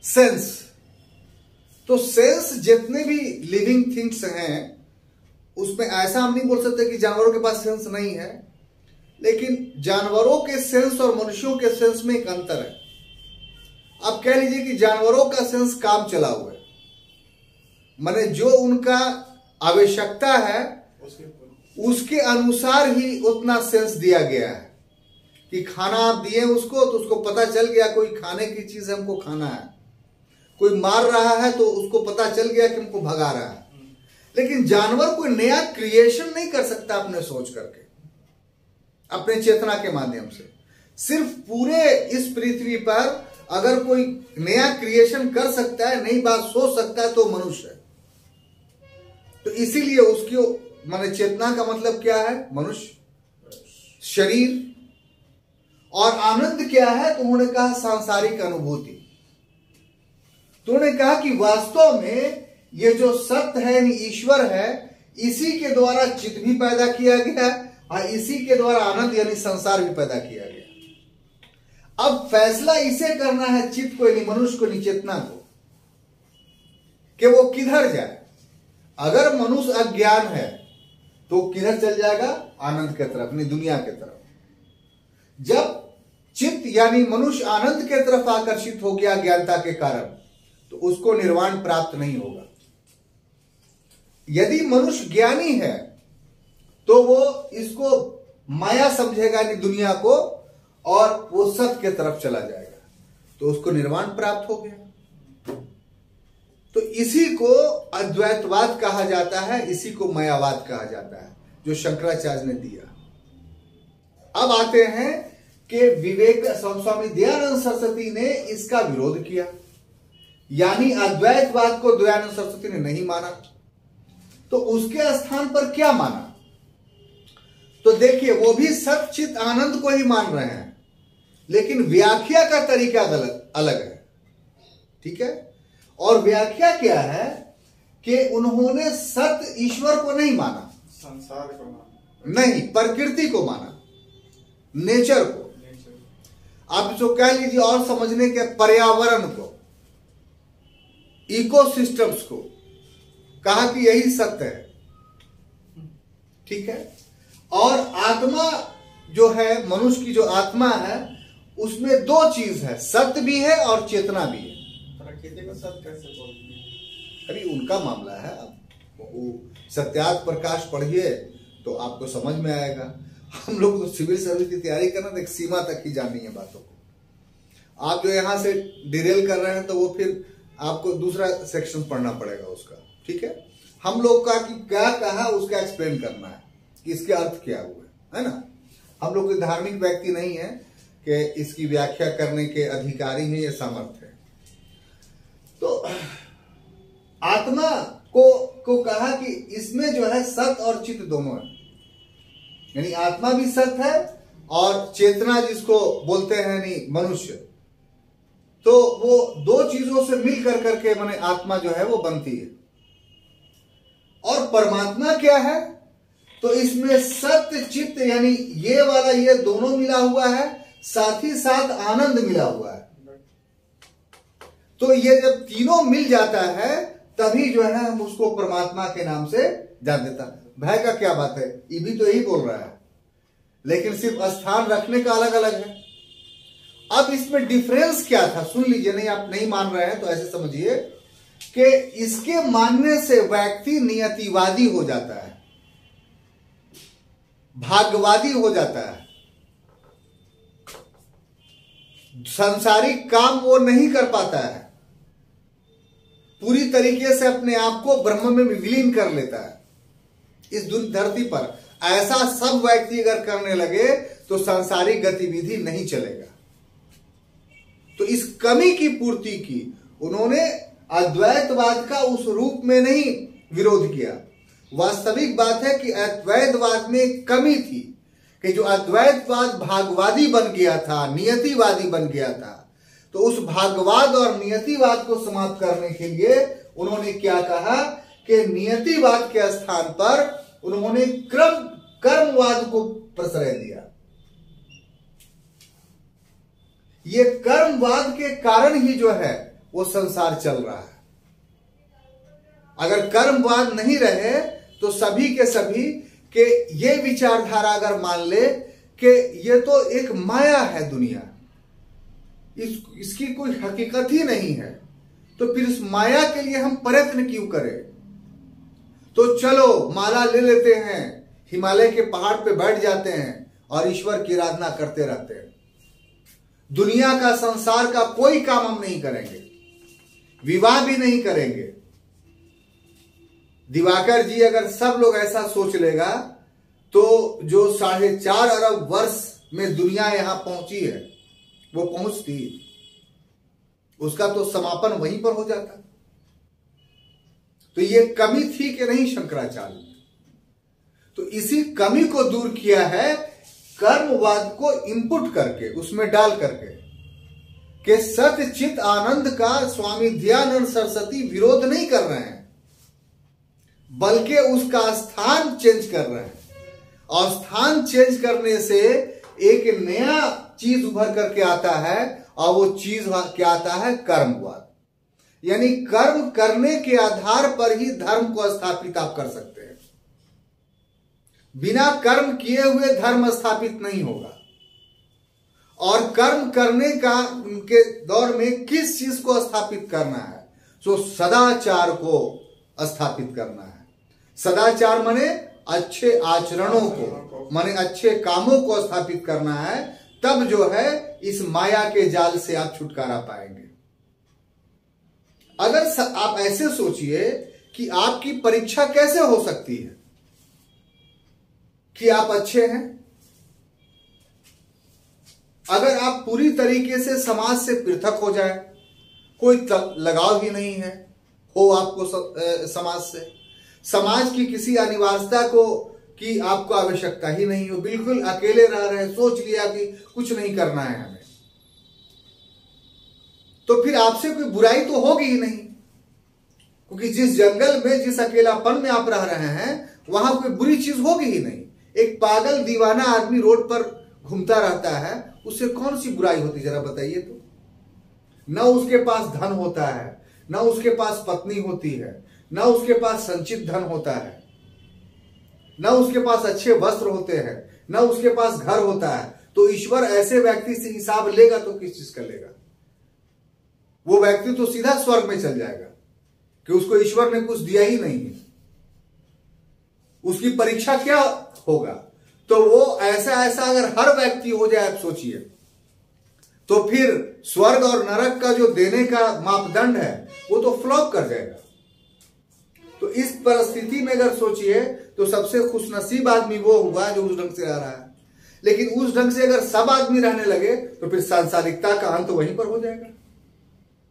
सेंस। तो सेंस जितने भी लिविंग थिंग्स हैं उसमें ऐसा हम नहीं बोल सकते कि जानवरों के पास सेंस नहीं है, लेकिन जानवरों के सेंस और मनुष्यों के सेंस में एक अंतर है। आप कह लीजिए कि जानवरों का सेंस काम चला हुआ है, माने जो उनका आवश्यकता है उसके अनुसार ही उतना सेंस दिया गया है कि खाना आप दिए उसको तो उसको पता चल गया कोई खाने की चीज हमको खाना है, कोई मार रहा है तो उसको पता चल गया कि हमको भगा रहा है। लेकिन जानवर कोई नया क्रिएशन नहीं कर सकता अपने सोच करके, अपने चेतना के माध्यम से। सिर्फ पूरे इस पृथ्वी पर अगर कोई नया क्रिएशन कर सकता है, नई बात सोच सकता है, तो मनुष्य है। तो इसीलिए उसकी माने चेतना का मतलब क्या है? मनुष्य, शरीर। और आनंद क्या है? तो उन्होंने कहा सांसारिक अनुभूति। तो उन्होंने कहा कि वास्तव में ये जो सत्य है, ईश्वर है, इसी के द्वारा चित्त भी पैदा किया गया और इसी के द्वारा आनंद यानी संसार भी पैदा किया गया। अब फैसला इसे करना है, चित्त को यानी मनुष्य को, चेतना को, कि वो किधर जाए। अगर मनुष्य अज्ञान है तो किधर चल जाएगा? आनंद की तरफ, अपनी दुनिया की तरफ। जब चित्त यानी मनुष्य आनंद की तरफ आकर्षित हो गया अज्ञानता के कारण, तो उसको निर्वाण प्राप्त नहीं होगा। यदि मनुष्य ज्ञानी है तो वो इसको माया समझेगा यानी दुनिया को, और वो सत्य की तरफ चला जाएगा, तो उसको निर्वाण प्राप्त हो गया। तो इसी को अद्वैतवाद कहा जाता है, इसी को मायावाद कहा जाता है, जो शंकराचार्य ने दिया। अब आते हैं कि विवेक स्वामी दयानंद सरस्वती ने इसका विरोध किया, यानी अद्वैतवाद को दयानंद सरस्वती ने नहीं माना। तो उसके स्थान पर क्या माना? तो देखिए, वो भी सच्चित आनंद को ही मान रहे हैं, लेकिन व्याख्या का तरीका अलग है। ठीक है? और व्याख्या क्या है कि उन्होंने सत्य ईश्वर को नहीं माना, संसार को माना, नहीं, प्रकृति को माना, नेचर को, आप इसको कह लीजिए और समझने के पर्यावरण को, इकोसिस्टम्स को, कहा कि यही सत्य है। ठीक है? और आत्मा जो है, मनुष्य की जो आत्मा है, उसमें 2 चीज है, सत्य भी है और चेतना भी है। प्रकृति को सत्य कैसे बोलते हैं? अरे उनका मामला है, आप सत्यार्थ प्रकाश पढ़िए तो आपको समझ में आएगा। हम लोग तो सिविल सर्विस की तैयारी करना तो एक सीमा तक ही जाननी है बातों को। आप जो यहां से डिरेल कर रहे हैं तो वो फिर आपको दूसरा सेक्शन पढ़ना पड़ेगा उसका। ठीक है? हम लोग का कि क्या कहा उसका एक्सप्लेन करना है कि इसके अर्थ क्या हुए, है ना। हम लोग कोई धार्मिक व्यक्ति नहीं है कि इसकी व्याख्या करने के अधिकारी हैं या सामर्थ्य है। तो आत्मा को कहा कि इसमें जो है सत्य और चित्त दोनों है, यानी आत्मा भी सत्य है और चेतना जिसको बोलते हैं यानी मनुष्य, तो वो 2 चीजों से मिल करके माने आत्मा जो है वो बनती है। और परमात्मा क्या है? तो इसमें सत्य चित्त यानी ये वाला ये दोनों मिला हुआ है, साथ ही साथ आनंद मिला हुआ है। तो ये जब तीनों मिल जाता है तभी जो है हम उसको परमात्मा के नाम से जान देता। भय का क्या बात है, ये भी तो यही बोल रहा है, लेकिन सिर्फ स्थान रखने का अलग अलग है। अब इसमें डिफरेंस क्या था सुन लीजिए, नहीं आप नहीं मान रहे हैं तो ऐसे समझिए कि इसके मानने से व्यक्ति नियतिवादी हो जाता है, भाग्यवादी हो जाता है, सांसारिक काम वो नहीं कर पाता है, पूरी तरीके से अपने आप को ब्रह्म में विलीन कर लेता है। इस धरती पर ऐसा सब व्यक्ति अगर करने लगे तो सांसारिक गतिविधि नहीं चलेगा। तो इस कमी की पूर्ति की उन्होंने अद्वैतवाद का उस रूप में नहीं विरोध किया। वास्तविक बात है कि अद्वैतवाद में कमी थी कि जो अद्वैतवाद भागवादी बन गया था, नियतिवादी बन गया था, तो उस भागवाद और नियतिवाद को समाप्त करने के लिए उन्होंने क्या कहा कि नियतिवाद के स्थान पर उन्होंने कर्मवाद को प्रश्रय दिया। ये कर्मवाद के कारण ही जो है वो संसार चल रहा है। अगर कर्मवाद नहीं रहे तो सभी के सभी के ये विचारधारा अगर मान ले कि ये तो एक माया है दुनिया, इसकी कोई हकीकत ही नहीं है, तो फिर इस माया के लिए हम प्रयत्न क्यों करें? तो चलो माला ले लेते हैं, हिमालय के पहाड़ पे बैठ जाते हैं और ईश्वर की आराधना करते रहते हैं। दुनिया का संसार का कोई काम हम नहीं करेंगे, विवाह भी नहीं करेंगे। दिवाकर जी अगर सब लोग ऐसा सोच लेगा तो जो 4.5 अरब वर्ष में दुनिया यहां पहुंची है वो पहुंचती, उसका तो समापन वहीं पर हो जाता। तो ये कमी थी कि नहीं शंकराचार्य? तो इसी कमी को दूर किया है कर्मवाद को इनपुट करके, उसमें डाल करके कि सत्य चित आनंद का स्वामी दयानंद सरस्वती विरोध नहीं कर रहे हैं, बल्कि उसका स्थान चेंज कर रहे हैं। और स्थान चेंज करने से एक नया चीज उभर करके आता है, और वो चीज क्या आता है? कर्मवाद। यानी कर्म करने के आधार पर ही धर्म को स्थापित आप कर सकते हैं। बिना कर्म किए हुए धर्म स्थापित नहीं होगा। और कर्म करने का उनके दौर में किस चीज को स्थापित करना है? तो सदाचार को स्थापित करना है। सदाचार माने अच्छे आचरणों को, माने अच्छे कामों को स्थापित करना है, तब जो है इस माया के जाल से आप छुटकारा पाएंगे। अगर आप ऐसे सोचिए कि आपकी परीक्षा कैसे हो सकती है कि आप अच्छे हैं? अगर आप पूरी तरीके से समाज से पृथक हो जाए, कोई लगाव ही नहीं है हो आपको समाज से, समाज की किसी अनिवार्यता को की आपको आवश्यकता ही नहीं हो, बिल्कुल अकेले रह रहे, सोच लिया कि कुछ नहीं करना है हमें, तो फिर आपसे कोई बुराई तो होगी ही नहीं। क्योंकि जिस जंगल में, जिस अकेलापन में आप रह रहे हैं, वहां कोई बुरी चीज होगी ही नहीं। एक पागल दीवाना आदमी रोड पर घूमता रहता है, उससे कौन सी बुराई होती जरा बताइए तो? न उसके पास धन होता है, न उसके पास पत्नी होती है, न उसके पास संचित धन होता है, न उसके पास अच्छे वस्त्र होते हैं, न उसके पास घर होता है। तो ईश्वर ऐसे व्यक्ति से हिसाब लेगा तो किस चीज का लेगा? वो व्यक्ति तो सीधा स्वर्ग में चल जाएगा कि उसको ईश्वर ने कुछ दिया ही नहीं है। उसकी परीक्षा क्या होगा? तो वो ऐसा अगर हर व्यक्ति हो जाए, आप सोचिए, तो फिर स्वर्ग और नरक का जो देने का मापदंड है वो तो फ्लॉप कर जाएगा। तो इस परिस्थिति में अगर सोचिए तो सबसे खुशनसीब आदमी वो हुआ जो उस ढंग से रह रहा है। लेकिन उस ढंग से अगर सब आदमी रहने लगे तो फिर सांसारिकता का अंत वहीं पर हो जाएगा।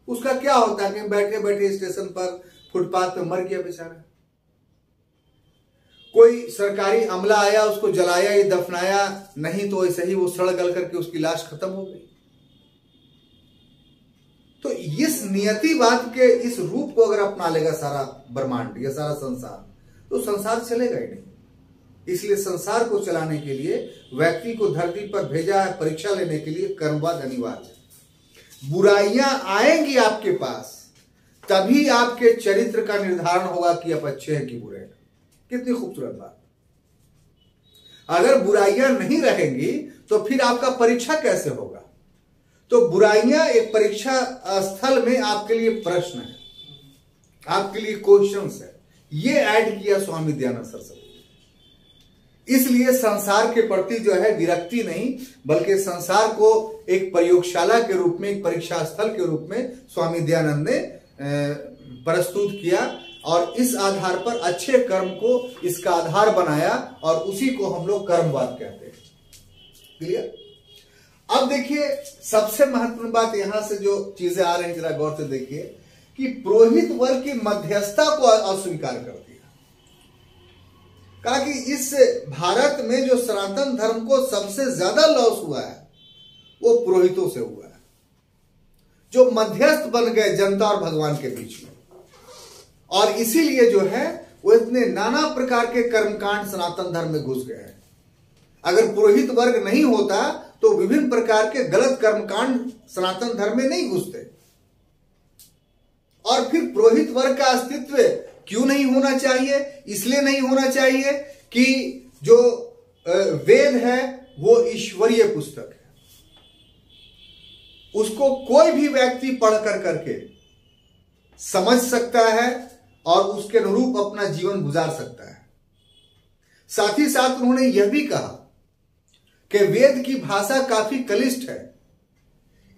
उसका क्या होता है कि बैठे बैठे स्टेशन पर फुटपाथ पे मर गया बेचारा, कोई सरकारी अमला आया, उसको जलाया या दफनाया नहीं, तो ऐसे ही वो सड़ गल करके उसकी लाश खत्म हो गई। तो इस नियतिवाद के इस रूप को अगर अपना लेगा सारा ब्रह्मांड या सारा संसार, तो संसार चलेगा ही नहीं। इसलिए संसार को चलाने के लिए व्यक्ति को धरती पर भेजा है परीक्षा लेने के लिए, कर्मवाद अनिवार्य है। बुराइयां आएंगी आपके पास, तभी आपके चरित्र का निर्धारण होगा कि आप अच्छे हैं कि बुरे हैं। कितनी खूबसूरत बात। अगर बुराइयां नहीं रहेंगी तो फिर आपका परीक्षा कैसे होगा? तो बुराइयां एक परीक्षा स्थल में आपके लिए प्रश्न है, आपके लिए क्वेश्चंस है। ये ऐड किया स्वामी दयानंद सरस्वती। इसलिए संसार के प्रति जो है विरक्ति नहीं, बल्कि संसार को एक प्रयोगशाला के रूप में, एक परीक्षा स्थल के रूप में स्वामी दयानंद ने प्रस्तुत किया और इस आधार पर अच्छे कर्म को इसका आधार बनाया और उसी को हम लोग कर्मवाद कहते हैं। क्लियर? अब देखिए सबसे महत्वपूर्ण बात यहां से जो चीजें आ रही हैं जरा गौर से देखिए कि पुरोहित वर्ग की मध्यस्थता को अस्वीकार कर दिया। कहा कि इस भारत में जो सनातन धर्म को सबसे ज्यादा लॉस हुआ है वो पुरोहितों से हुआ है, जो मध्यस्थ बन गए जनता और भगवान के बीच में। और इसीलिए जो है वो इतने नाना प्रकार के कर्मकांड सनातन धर्म में घुस गए हैं। अगर पुरोहित वर्ग नहीं होता तो विभिन्न प्रकार के गलत कर्मकांड सनातन धर्म में नहीं घुसते। और फिर पुरोहित वर्ग का अस्तित्व क्यों नहीं होना चाहिए? इसलिए नहीं होना चाहिए कि जो वेद है वो ईश्वरीय पुस्तक है, उसको कोई भी व्यक्ति पढ़ करके समझ सकता है और उसके अनुरूप अपना जीवन गुजार सकता है। साथ ही साथ उन्होंने यह भी कहा कि वेद की भाषा काफी क्लिष्ट है,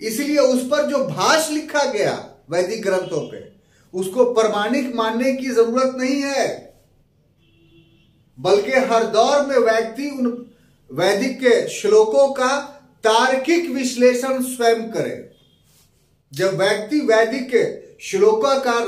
इसलिए उस पर जो भाष्य लिखा गया वैदिक ग्रंथों पे उसको प्रमाणिक मानने की जरूरत नहीं है, बल्कि हर दौर में व्यक्ति उन वैदिक के श्लोकों का तार्किक विश्लेषण स्वयं करे। जब व्यक्ति वैदिक के श्लोकों का,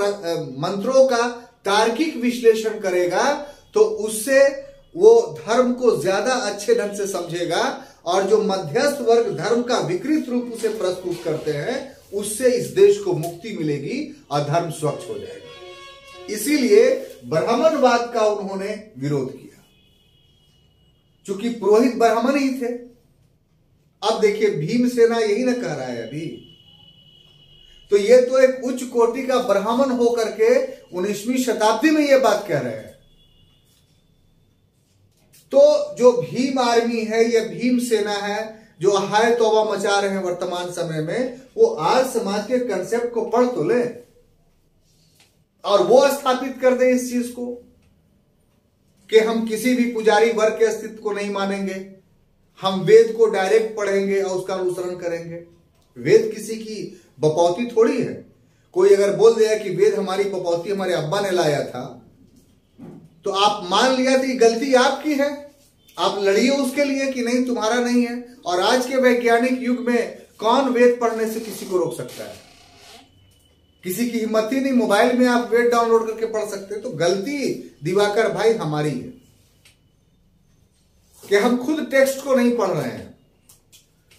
मंत्रों का तार्किक विश्लेषण करेगा तो उससे वो धर्म को ज्यादा अच्छे ढंग से समझेगा और जो मध्यस्थ वर्ग धर्म का विकृत रूप उसे प्रस्तुत करते हैं उससे इस देश को मुक्ति मिलेगी और धर्म स्वच्छ हो जाएगा। इसीलिए ब्राह्मणवाद का उन्होंने विरोध किया, चूंकि पुरोहित ब्राह्मण ही थे। अब देखिए भीमसेना यही ना कह रहा है अभी, तो ये तो एक उच्च कोटि का ब्राह्मण होकर के 19वीं शताब्दी में ये बात कह रहे हैं। तो जो भीम आर्मी है, ये भीम सेना है जो हाय तौबा मचा रहे हैं वर्तमान समय में, वो आज समाज के कंसेप्ट को पढ़ तो ले और वो स्थापित कर दे इस चीज को कि हम किसी भी पुजारी वर्ग के अस्तित्व को नहीं मानेंगे, हम वेद को डायरेक्ट पढ़ेंगे और उसका अनुसरण करेंगे। वेद किसी की बपौती थोड़ी है। कोई अगर बोल दिया कि वेद हमारी बपौती हमारे अब्बा ने लाया था तो आप मान लिया कि गलती आपकी है, आप लड़िए उसके लिए कि नहीं तुम्हारा नहीं है। और आज के वैज्ञानिक युग में कौन वेद पढ़ने से किसी को रोक सकता है? किसी की हिम्मत ही नहीं। मोबाइल में आप वेद डाउनलोड करके पढ़ सकते हैं। तो गलती दिवाकर भाई हमारी है कि हम खुद टेक्स्ट को नहीं पढ़ रहे हैं।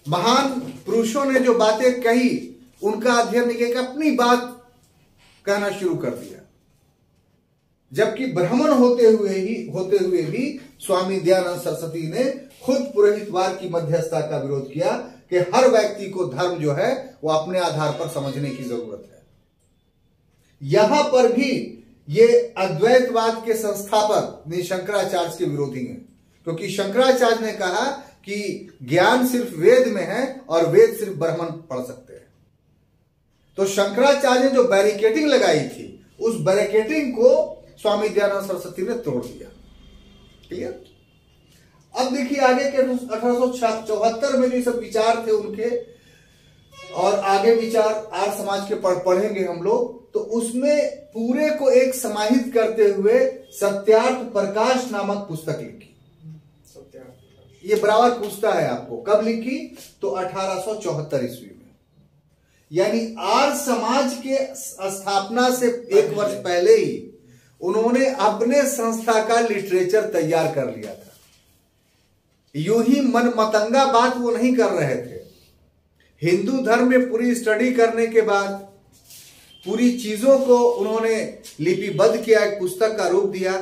महान पुरुषों ने जो बातें कही उनका अध्ययन नहीं किया, अपनी बात कहना शुरू कर दिया। जबकि ब्राह्मण होते हुए भी स्वामी दयानंद सरस्वती ने खुद पुरोहितवाद की मध्यस्थता का विरोध किया कि हर व्यक्ति को धर्म जो है वो अपने आधार पर समझने की जरूरत है। यहां पर भी ये अद्वैतवाद के संस्थापक शंकराचार्य के विरोधी हैं, क्योंकि शंकराचार्य ने कहा कि ज्ञान सिर्फ वेद में है और वेद सिर्फ ब्राह्मण पढ़ सकते हैं। तो शंकराचार्य ने जो बैरिकेडिंग लगाई थी उस बैरिकेडिंग को स्वामी दयानंद सरस्वती ने तोड़ दिया। क्लियर? अब देखिए आगे के 1874 में जो सब विचार थे उनके और आगे विचार आर्य समाज के पढ़ेंगे हम लोग, तो उसमें पूरे को एक समाहित करते हुए सत्यार्थ प्रकाश नामक पुस्तक लिखी। ये बराबर पूछता है आपको कब लिखी, तो 1874 ईस्वी में, यानी आर्य समाज के स्थापना से एक वर्ष पहले ही उन्होंने अपने संस्था का लिटरेचर तैयार कर लिया था। यूं ही मन मतंगा बात वो नहीं कर रहे थे। हिंदू धर्म में पूरी स्टडी करने के बाद पूरी चीजों को उन्होंने लिपिबद्ध किया, एक पुस्तक का रूप दिया,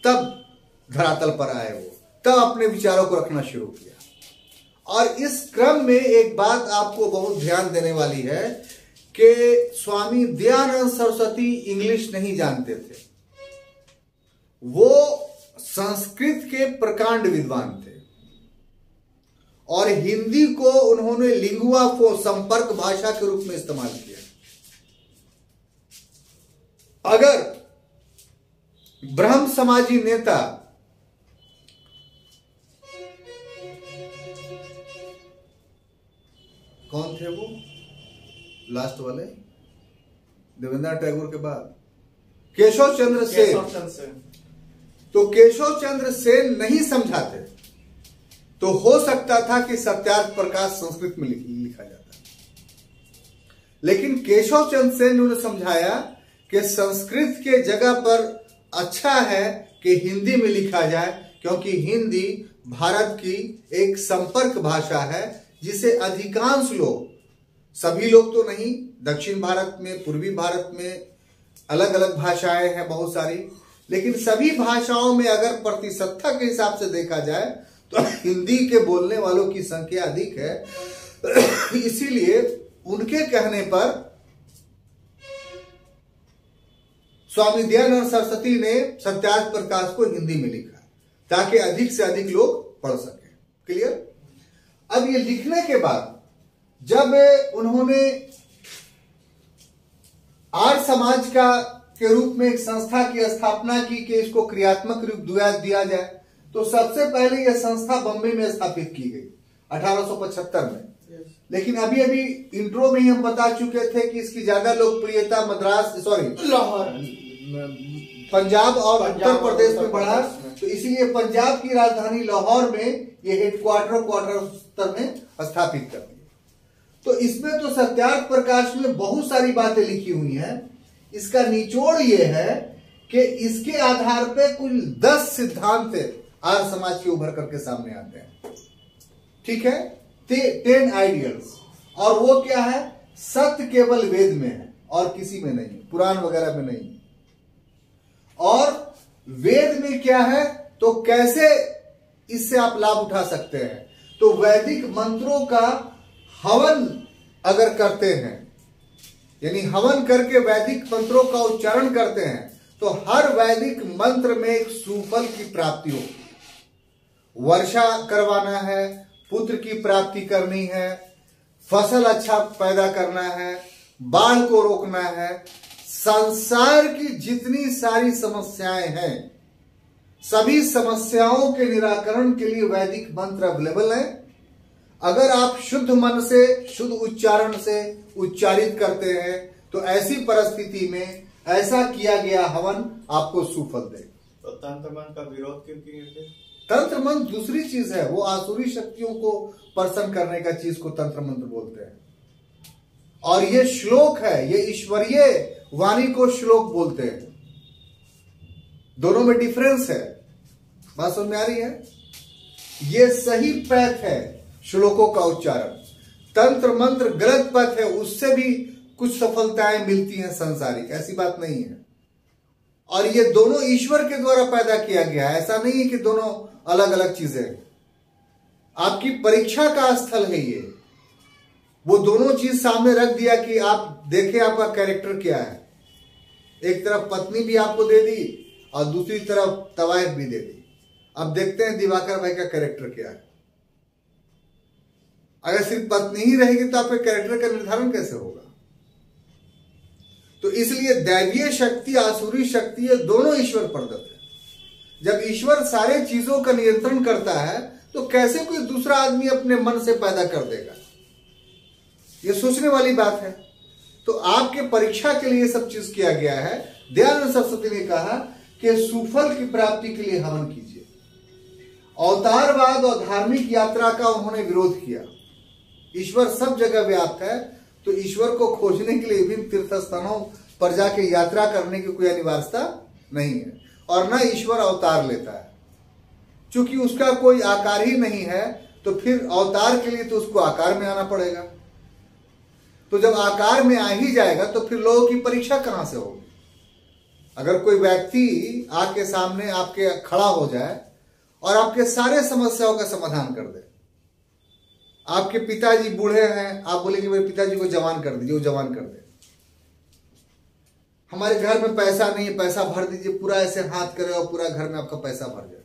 तब धरातल पर आए वो, तब अपने विचारों को रखना शुरू किया। और इस क्रम में एक बात आपको बहुत ध्यान देने वाली है कि स्वामी दयानंद सरस्वती इंग्लिश नहीं जानते थे, वो संस्कृत के प्रकांड विद्वान थे और हिंदी को उन्होंने लिंगुआ को संपर्क भाषा के रूप में इस्तेमाल किया। अगर ब्रह्म समाजी नेता कौन थे वो लास्ट वाले, देवेंद्र टैगोर के बाद केशव चंद्र सेन, तो केशव चंद्र सेन नहीं समझाते तो हो सकता था कि सत्यार्थ प्रकाश संस्कृत में लिखा जाता, लेकिन केशव चंद्र सेन ने उन्हें समझाया कि संस्कृत के जगह पर अच्छा है कि हिंदी में लिखा जाए, क्योंकि हिंदी भारत की एक संपर्क भाषा है जिसे अधिकांश लोग, सभी लोग तो नहीं, दक्षिण भारत में, पूर्वी भारत में अलग अलग भाषाएं हैं बहुत सारी, लेकिन सभी भाषाओं में अगर प्रतिशतता के हिसाब से देखा जाए तो हिंदी के बोलने वालों की संख्या अधिक है। इसीलिए उनके कहने पर स्वामी दयानंद सरस्वती ने सत्यार्थ प्रकाश को हिंदी में लिखा ताकि अधिक से अधिक लोग पढ़ सकें। क्लियर? अब ये लिखने के बाद जब उन्होंने आर्य समाज के रूप में एक संस्था की स्थापना की कि इसको क्रियात्मक रूप दिया जाए, तो सबसे पहले यह संस्था बम्बई में स्थापित की गई 1875 में। लेकिन अभी अभी इंट्रो में ही हम बता चुके थे कि इसकी ज्यादा लोकप्रियता लाहौर, पंजाब और उत्तर प्रदेश में बढ़ा, तो इसीलिए पंजाब की राजधानी लाहौर में ये क्वार्टर स्तर में स्थापित कर दिया। तो इसमें तो सत्यार्थ प्रकाश में बहुत सारी बातें लिखी हुई हैं। इसका निचोड़ ये है कि इसके आधार पे कुल 10 सिद्धांत आर्य समाज के उभर करके सामने आते हैं। ठीक है, 10 आइडियल्स, और वो क्या है? सत्य केवल वेद में है और किसी में नहीं, पुराण वगैरह में नहीं। और वेद में क्या है तो कैसे इससे आप लाभ उठा सकते हैं? तो वैदिक मंत्रों का हवन अगर करते हैं, यानी हवन करके वैदिक मंत्रों का उच्चारण करते हैं, तो हर वैदिक मंत्र में एक सुफल की प्राप्ति होगी। वर्षा करवाना है, पुत्र की प्राप्ति करनी है, फसल अच्छा पैदा करना है, बाढ़ को रोकना है, संसार की जितनी सारी समस्याएं हैं, सभी समस्याओं के निराकरण के लिए वैदिक मंत्र अवेलेबल है। अगर आप शुद्ध मन से, शुद्ध उच्चारण से उच्चारित करते हैं तो ऐसी परिस्थिति में ऐसा किया गया हवन आपको सुफल दे। तो तंत्र मंत्र का विरोध क्यों किए थे? तंत्र मंत्र दूसरी चीज है, वो आसुरी शक्तियों को प्रसन्न करने का चीज को तंत्र मंत्र बोलते हैं। और ये श्लोक है, ये ईश्वरीय वाणी को श्लोक बोलते हैं। दोनों में डिफरेंस है, बात समझ में आ रही है? ये सही पथ है श्लोकों का उच्चारण, तंत्र मंत्र गलत पथ है, उससे भी कुछ सफलताएं मिलती हैं सांसारिक, ऐसी बात नहीं है। और ये दोनों ईश्वर के द्वारा पैदा किया गया है, ऐसा नहीं है कि दोनों अलग अलग चीजें। आपकी परीक्षा का स्थल है ये, वो दोनों चीज सामने रख दिया कि आप देखें आपका कैरेक्टर क्या है। एक तरफ पत्नी भी आपको दे दी और दूसरी तरफ तवायफ भी दे दी। अब देखते हैं दिवाकर भाई का कैरेक्टर क्या है। अगर सिर्फ पत्नी ही रहेगी तो आपके कैरेक्टर का निर्धारण कैसे होगा? तो इसलिए दैवीय शक्ति, आसुरी शक्ति, ये दोनों ईश्वर प्रदत्त है। जब ईश्वर सारे चीजों का नियंत्रण करता है तो कैसे कोई दूसरा आदमी अपने मन से पैदा कर देगा? ये सोचने वाली बात है। तो आपके परीक्षा के लिए सब चीज किया गया है। दयानंद सरस्वती ने कहा कि सुफल की प्राप्ति के लिए हवन कीजिए। अवतारवाद और धार्मिक यात्रा का उन्होंने विरोध किया। ईश्वर सब जगह व्याप्त है, तो ईश्वर को खोजने के लिए विभिन्न तीर्थ स्थानों पर जाके यात्रा करने की कोई अनिवार्यता नहीं है। और न ईश्वर अवतार लेता है, क्योंकि उसका कोई आकार ही नहीं है, तो फिर अवतार के लिए तो उसको आकार में आना पड़ेगा। तो जब आकार में आ ही जाएगा तो फिर लोगों की परीक्षा कहां से होगी? अगर कोई व्यक्ति आके सामने आपके खड़ा हो जाए और आपके सारे समस्याओं का समाधान कर दे, आपके पिताजी बूढ़े हैं, आप बोले कि मेरे पिताजी को जवान कर दीजिए, वो जवान कर दे। हमारे घर में पैसा नहीं है, पैसा भर दीजिए, पूरा ऐसे हाथ करे और पूरा घर में आपका पैसा भर जाए,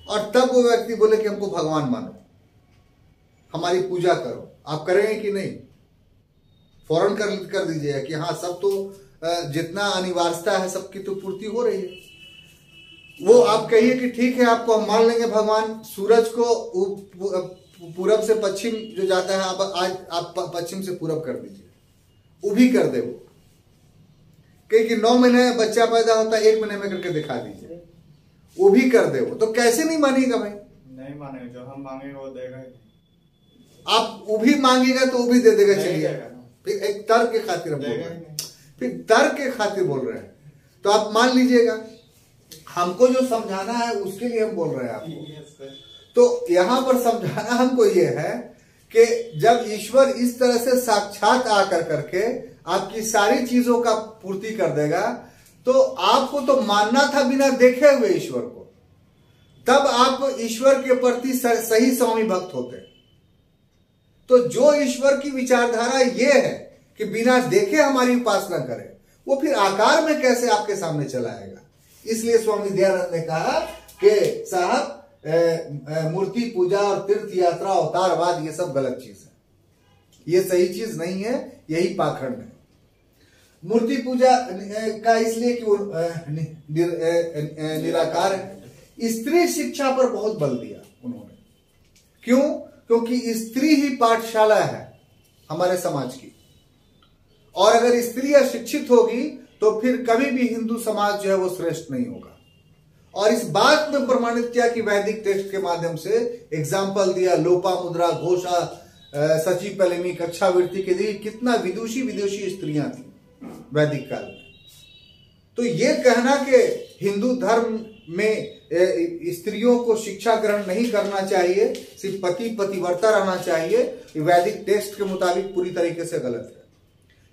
और तब वो व्यक्ति बोले कि हमको भगवान मानो, हमारी पूजा करो, आप करेंगे कि नहीं? फौरन कर दीजिएगा कि हाँ, सब तो जितना अनिवार्यता है सबकी तो पूर्ति हो रही है। वो आप कहिए कि ठीक है, आपको हम मान लेंगे भगवान, सूरज को पूरब से पश्चिम जो जाता है, आज आप पश्चिम से पूरब कर दीजिए, वो भी कर दे। वो कि 9 महीने बच्चा पैदा होता है, 1 महीने में करके दिखा दीजिए, वो भी कर दे। वो तो कैसे नहीं मानेगा भाई? नहीं मानेगा, जो हम मांगेंगे वो देगा ही। आप वो भी मांगेगा तो वो भी दे देगा। चलिए, फिर एक तर्क के खातिर बोल रहे हैं, फिर तर्क के खातिर बोल रहे हैं, तो आप मान लीजिएगा। हमको जो समझाना है उसके लिए हम बोल रहे हैं आपको। तो यहां पर समझाना हमको ये है कि जब ईश्वर इस तरह से साक्षात आकर करके आपकी सारी चीजों का पूर्ति कर देगा, तो आपको तो मानना था बिना देखे हुए ईश्वर को, तब आप ईश्वर के प्रति सही स्वामी भक्त होते। तो जो ईश्वर की विचारधारा ये है कि बिना देखे हमारी उपासना करे, वो फिर आकार में कैसे आपके सामने चला आएगा? इसलिए स्वामी दयानंद ने कहा कि साहब, मूर्ति पूजा और तीर्थ यात्रा, अवतारवाद, ये सब गलत चीज है, ये सही चीज नहीं है, यही पाखंड है। मूर्ति पूजा का इसलिए कि वो निराकार है। स्त्री शिक्षा पर बहुत बल दिया उन्होंने। क्यों? क्योंकि स्त्री ही पाठशाला है हमारे समाज की, और अगर स्त्री अशिक्षित होगी तो फिर कभी भी हिंदू समाज जो है वो श्रेष्ठ नहीं होगा। और इस बात में प्रमाणित किया कि वैदिक टेक्स्ट के माध्यम से एग्जाम्पल दिया, लोपा मुद्रा, घोषा, सची पलेमी, कक्षावृत्ति के लिए कितना विदुषी स्त्रियां थी वैदिक काल में। तो ये कहना कि हिंदू धर्म में स्त्रियों को शिक्षा ग्रहण नहीं करना चाहिए, सिर्फ पति पतिव्रता रहना चाहिए, वैदिक टेक्स्ट के मुताबिक पूरी तरीके से गलत है।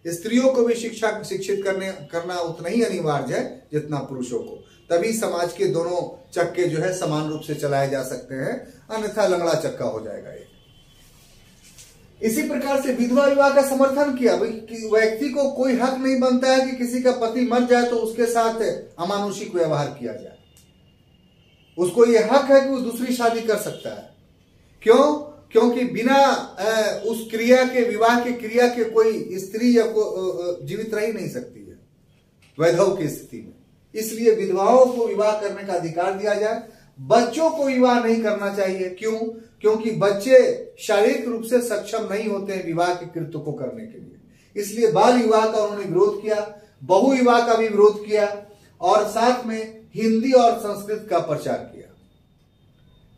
स्त्रियों को भी शिक्षित करना उतना ही अनिवार्य है जितना पुरुषों को, तभी समाज के दोनों चक्के जो है समान रूप से चलाए जा सकते हैं, अन्यथा लंगड़ा चक्का हो जाएगा ये। इसी प्रकार से विधवा विवाह का समर्थन किया। व्यक्ति को कोई हक नहीं बनता है कि किसी का पति मर जाए तो उसके साथ अमानुषिक व्यवहार किया जाए। उसको यह हक है कि वो दूसरी शादी कर सकता है। क्यों? क्योंकि बिना उस क्रिया के, विवाह के क्रिया के कोई स्त्री या जीवित रह ही नहीं सकती है वैधव की स्थिति में। इसलिए विधवाओं को विवाह करने का अधिकार दिया जाए। बच्चों को विवाह नहीं करना चाहिए। क्यों? क्योंकि बच्चे शारीरिक रूप से सक्षम नहीं होते हैं विवाह के कृत्य को करने के लिए। इसलिए बाल विवाह का उन्होंने विरोध किया, बहु विवाह का भी विरोध किया, और साथ में हिंदी और संस्कृत का प्रचार किया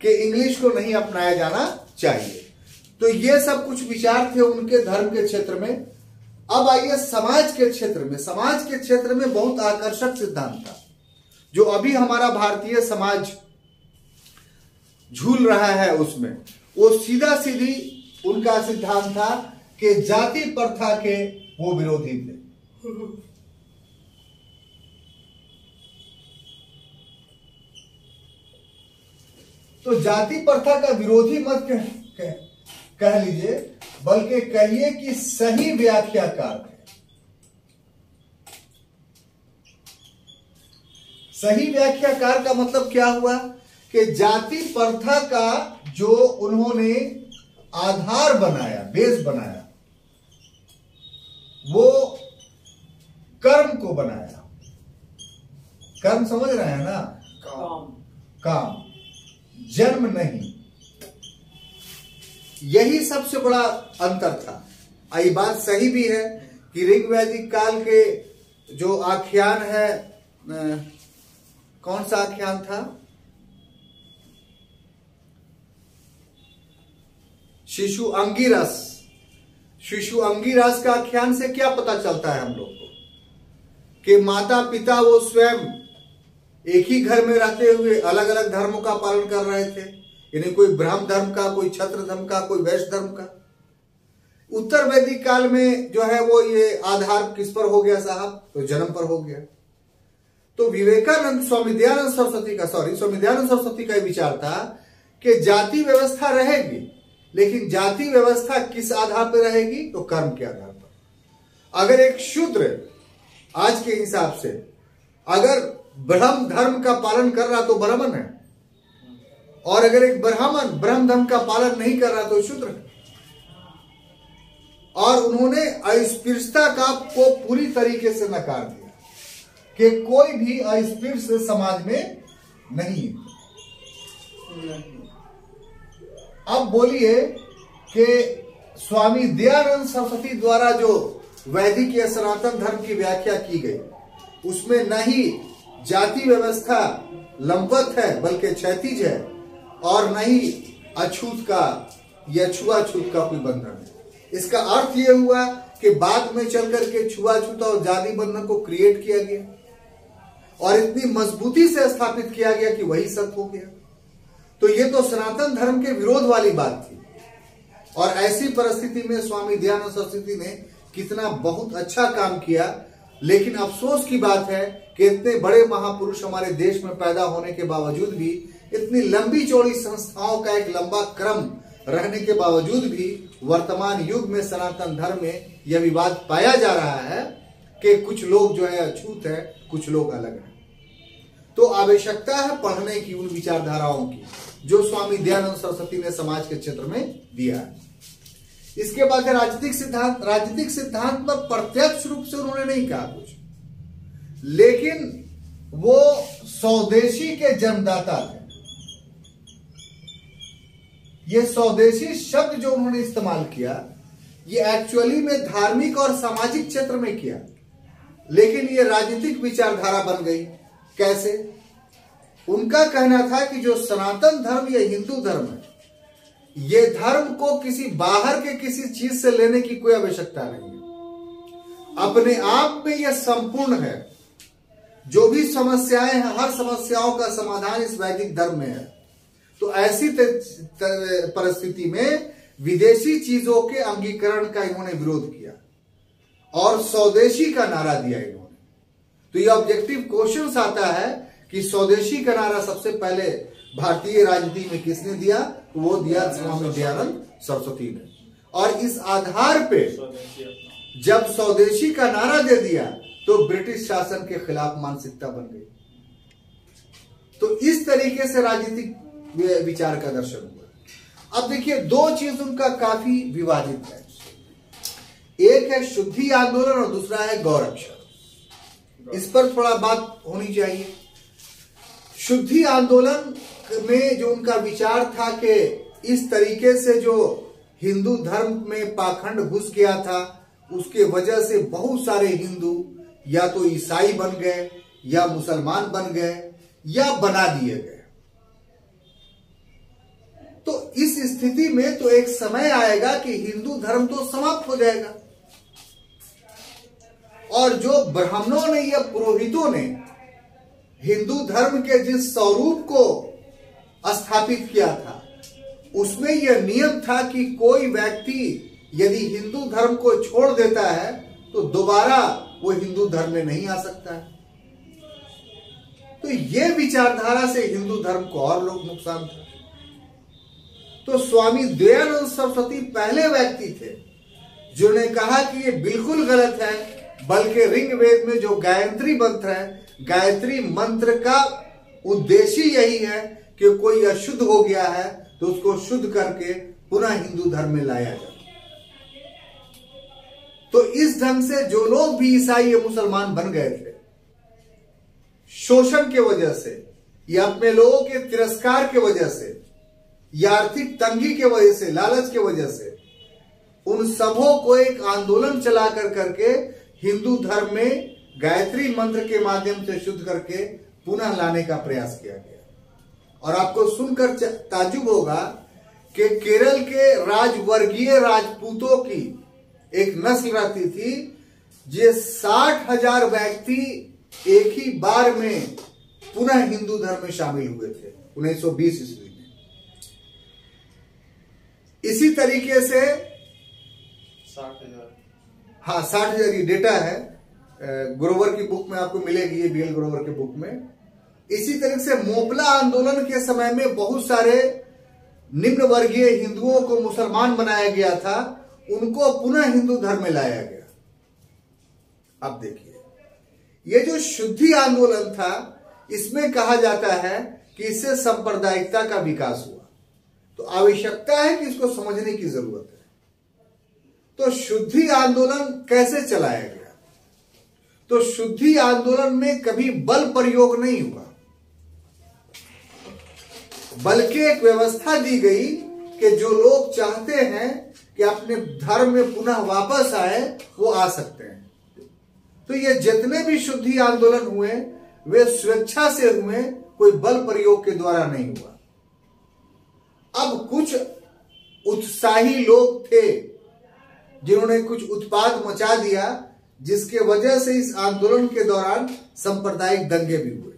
कि इंग्लिश को नहीं अपनाया जाना चाहिए। तो ये सब कुछ विचार थे उनके धर्म के क्षेत्र में। अब आइए समाज के क्षेत्र में। समाज के क्षेत्र में बहुत आकर्षक सिद्धांत था जो अभी हमारा भारतीय समाज झूल रहा है उसमें। वो सीधा सीधी उनका सिद्धांत था कि जाति प्रथा के वो विरोधी थे। तो जाति प्रथा का विरोधी मत कह लीजिए, बल्कि कहिए कि सही व्याख्याकार थे। सही व्याख्याकार का मतलब क्या हुआ कि जाति प्रथा का जो उन्होंने आधार बनाया, बेस बनाया, वो कर्म को बनाया। कर्म समझ रहे हैं ना? काम, जन्म नहीं। यही सबसे बड़ा अंतर था। ये बात सही भी है कि ऋग वैदिक काल के जो आख्यान है, कौन सा आख्यान था? शिशु अंगिरस। शिशु अंगिरस का आख्यान से क्या पता चलता है हम लोग को कि माता पिता वो स्वयं एक ही घर में रहते हुए अलग अलग धर्मों का पालन कर रहे थे। यानी कोई ब्राह्मण धर्म का, कोई क्षत्र धर्म का, कोई वैश्य धर्म का। उत्तर वैदिक काल में जो है वो ये आधार किस पर हो गया साहब? तो जन्म पर हो गया। तो विवेकानंद स्वामी दयानंद सरस्वती का विचार था कि जाति व्यवस्था रहेगी, लेकिन जाति व्यवस्था किस आधार पर रहेगी? तो कर्म के आधार पर। अगर एक शूद्र आज के हिसाब से अगर ब्रह्म धर्म का पालन कर रहा तो ब्राह्मण है, और अगर एक ब्राह्मण ब्रह्म धर्म का पालन नहीं कर रहा तो शूद्र है। और उन्होंने अस्पृश्यता को पूरी तरीके से नकार दिया कि कोई भी अस्पृश्य समाज में नहीं है। अब बोलिए कि स्वामी दयानंद सरस्वती द्वारा जो वैदिक या सनातन धर्म की व्याख्या की गई, उसमें न ही जाति व्यवस्था लंबवत है बल्कि क्षैतिज है, और न ही अछूत का या छुआछूत का कोई बंधन है। इसका अर्थ यह हुआ कि बाद में चल करके छुआछूत और जाति बंधन को क्रिएट किया गया और इतनी मजबूती से स्थापित किया गया कि वही सत्य हो गया। तो ये तो सनातन धर्म के विरोध वाली बात थी। और ऐसी परिस्थिति में स्वामी दयानंद सरस्वती ने कितना बहुत अच्छा काम किया। लेकिन अफसोस की बात है कि इतने बड़े महापुरुष हमारे देश में पैदा होने के बावजूद भी, इतनी लंबी चौड़ी संस्थाओं का एक लंबा क्रम रहने के बावजूद भी वर्तमान युग में सनातन धर्म में यह विवाद पाया जा रहा है कि कुछ लोग जो है अछूत है, कुछ लोग अलग हैं। तो आवश्यकता है पढ़ने की उन विचारधाराओं की जो स्वामी दयानंद सरस्वती ने समाज के क्षेत्र में दिया है। इसके बाद है राजनीतिक सिद्धांत। राजनीतिक सिद्धांत पर प्रत्यक्ष रूप से उन्होंने नहीं कहा कुछ, लेकिन वो स्वदेशी के जन्मदाता थे। ये स्वदेशी शब्द जो उन्होंने इस्तेमाल किया, ये एक्चुअली में धार्मिक और सामाजिक क्षेत्र में किया, लेकिन ये राजनीतिक विचारधारा बन गई। कैसे? उनका कहना था कि जो सनातन धर्म या हिंदू धर्म है, ये धर्म को किसी बाहर के किसी चीज से लेने की कोई आवश्यकता नहीं है। अपने आप में यह संपूर्ण है। जो भी समस्याएं हैं, हर समस्याओं का समाधान इस वैदिक धर्म में है। तो ऐसी परिस्थिति में विदेशी चीजों के अंगीकरण का इन्होंने विरोध किया और स्वदेशी का नारा दिया इन्होंने। तो यह ऑब्जेक्टिव क्वेश्चन आता है कि स्वदेशी का नारा सबसे पहले भारतीय राजनीति में किसने दिया? वो दिया स्वामी दयानंद सरस्वती ने। और इस आधार पे जब स्वदेशी का नारा दे दिया तो ब्रिटिश शासन के खिलाफ मानसिकता बन गई। तो इस तरीके से राजनीतिक विचार का दर्शन हुआ। अब देखिए, दो चीज उनका काफी विवादित है। एक है शुद्धि आंदोलन और दूसरा है गौरक्षण। इस पर थोड़ा बात होनी चाहिए। शुद्धि आंदोलन में जो उनका विचार था कि इस तरीके से जो हिंदू धर्म में पाखंड घुस गया था, उसके वजह से बहुत सारे हिंदू या तो ईसाई बन गए या मुसलमान बन गए या बना दिए गए। तो इस स्थिति में तो एक समय आएगा कि हिंदू धर्म तो समाप्त हो जाएगा, और जो ब्राह्मणों ने या पुरोहितों ने हिंदू धर्म के जिस स्वरूप को स्थापित किया था, उसमें यह नियम था कि कोई व्यक्ति यदि हिंदू धर्म को छोड़ देता है तो दोबारा वो हिंदू धर्म में नहीं आ सकता है। तो ये विचारधारा से हिंदू धर्म को और लोग नुकसान था। तो स्वामी दयानंद सरस्वती पहले व्यक्ति थे जिन्होंने कहा कि ये बिल्कुल गलत है, बल्कि ऋग्वेद में जो गायत्री मंत्र है, गायत्री मंत्र का उद्देश्य यही है कि कोई अशुद्ध हो गया है तो उसको शुद्ध करके पुनः हिंदू धर्म में लाया जाए। तो इस ढंग से जो लोग भी ईसाई या मुसलमान बन गए थे, शोषण के वजह से या अपने लोगों के तिरस्कार के वजह से या आर्थिक तंगी के वजह से, लालच के वजह से, उन सबों को एक आंदोलन चला करके हिंदू धर्म में गायत्री मंत्र के माध्यम से शुद्ध करके पुनः लाने का प्रयास किया गया। और आपको सुनकर ताज्जुब होगा कि केरल के राजवर्गीय राजपूतों की एक नस्ल रहती थी, जे 60,000 व्यक्ति एक ही बार में पुनः हिंदू धर्म में शामिल हुए थे 1920 ईस्वी में। इसी तरीके से 60,000, हाँ 60,000 ये डेटा है। ग्रोवर की बुक में आपको मिलेगी, ये बीएल ग्रोवर की बुक में। इसी तरह से मोपला आंदोलन के समय में बहुत सारे निम्न वर्गीय हिंदुओं को मुसलमान बनाया गया था, उनको पुनः हिंदू धर्म में लाया गया। अब देखिए, ये जो शुद्धि आंदोलन था, इसमें कहा जाता है कि इससे सांप्रदायिकता का विकास हुआ। तो आवश्यकता है कि इसको समझने की जरूरत है। तो शुद्धि आंदोलन कैसे चलाया गया? तो शुद्धि आंदोलन में कभी बल प्रयोग नहीं हुआ, बल्कि एक व्यवस्था दी गई कि जो लोग चाहते हैं कि अपने धर्म में पुनः वापस आए, वो आ सकते हैं। तो ये जितने भी शुद्धि आंदोलन हुए वे स्वेच्छा से हुए, कोई बल प्रयोग के द्वारा नहीं हुआ। अब कुछ उत्साही लोग थे जिन्होंने कुछ उत्पात मचा दिया, जिसके वजह से इस आंदोलन के दौरान सांप्रदायिक दंगे भी हुए।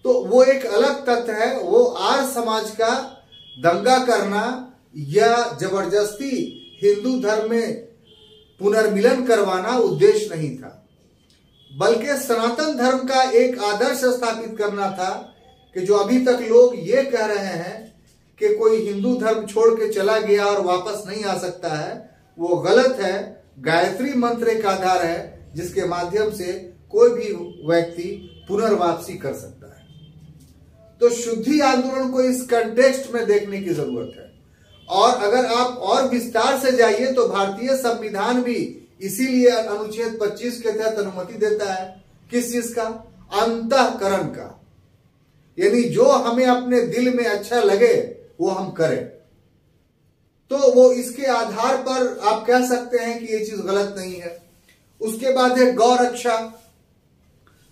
तो वो एक अलग तथ्य है। वो आर्य समाज का दंगा करना या जबरदस्ती हिंदू धर्म में पुनर्मिलन करवाना उद्देश्य नहीं था, बल्कि सनातन धर्म का एक आदर्श स्थापित करना था कि जो अभी तक लोग ये कह रहे हैं कि कोई हिंदू धर्म छोड़ के चला गया और वापस नहीं आ सकता है, वो गलत है। गायत्री मंत्र एक आधार है जिसके माध्यम से कोई भी व्यक्ति पुनर्वापसी कर सकता है। तो शुद्धि आंदोलन को इस कंटेक्स्ट में देखने की जरूरत है। और अगर आप और विस्तार से जाइए तो भारतीय संविधान भी इसीलिए अनुच्छेद 25 के तहत अनुमति देता है। किस चीज का? अंतःकरण का, यानी जो हमें अपने दिल में अच्छा लगे वो हम करें। तो वो इसके आधार पर आप कह सकते हैं कि ये चीज गलत नहीं है। उसके बाद है गौ रक्षा।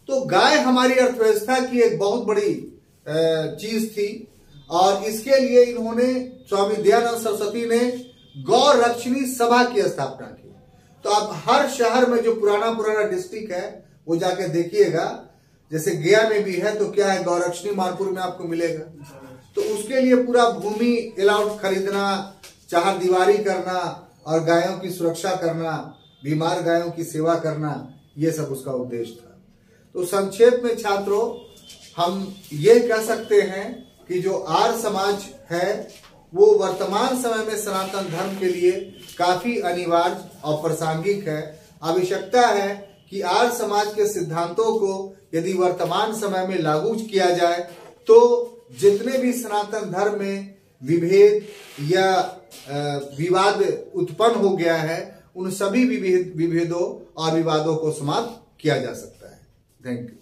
तो गाय हमारी अर्थव्यवस्था की एक बहुत बड़ी चीज थी, और इसके लिए इन्होंने, स्वामी दयानंद सरस्वती ने गौ रक्षणी सभा की स्थापना की। तो आप हर शहर में जो पुराना डिस्ट्रिक्ट है वो जाके देखिएगा, जैसे गया में भी है तो क्या है, गौरक्षणी मानपुर में आपको मिलेगा। तो उसके लिए पूरा भूमि अलाउट खरीदना, चार दीवारी करना और गायों की सुरक्षा करना, बीमार गायों की सेवा करना, ये सब उसका उद्देश्य था। तो संक्षेप में छात्रों, हम ये कह सकते हैं कि जो आर्य समाज है वो वर्तमान समय में सनातन धर्म के लिए काफी अनिवार्य और प्रासंगिक है। आवश्यकता है कि आर्य समाज के सिद्धांतों को यदि वर्तमान समय में लागू किया जाए तो जितने भी सनातन धर्म में विभेद या विवाद उत्पन्न हो गया है, उन सभी विभेदों और विवादों को समाप्त किया जा सकता है। Thank you.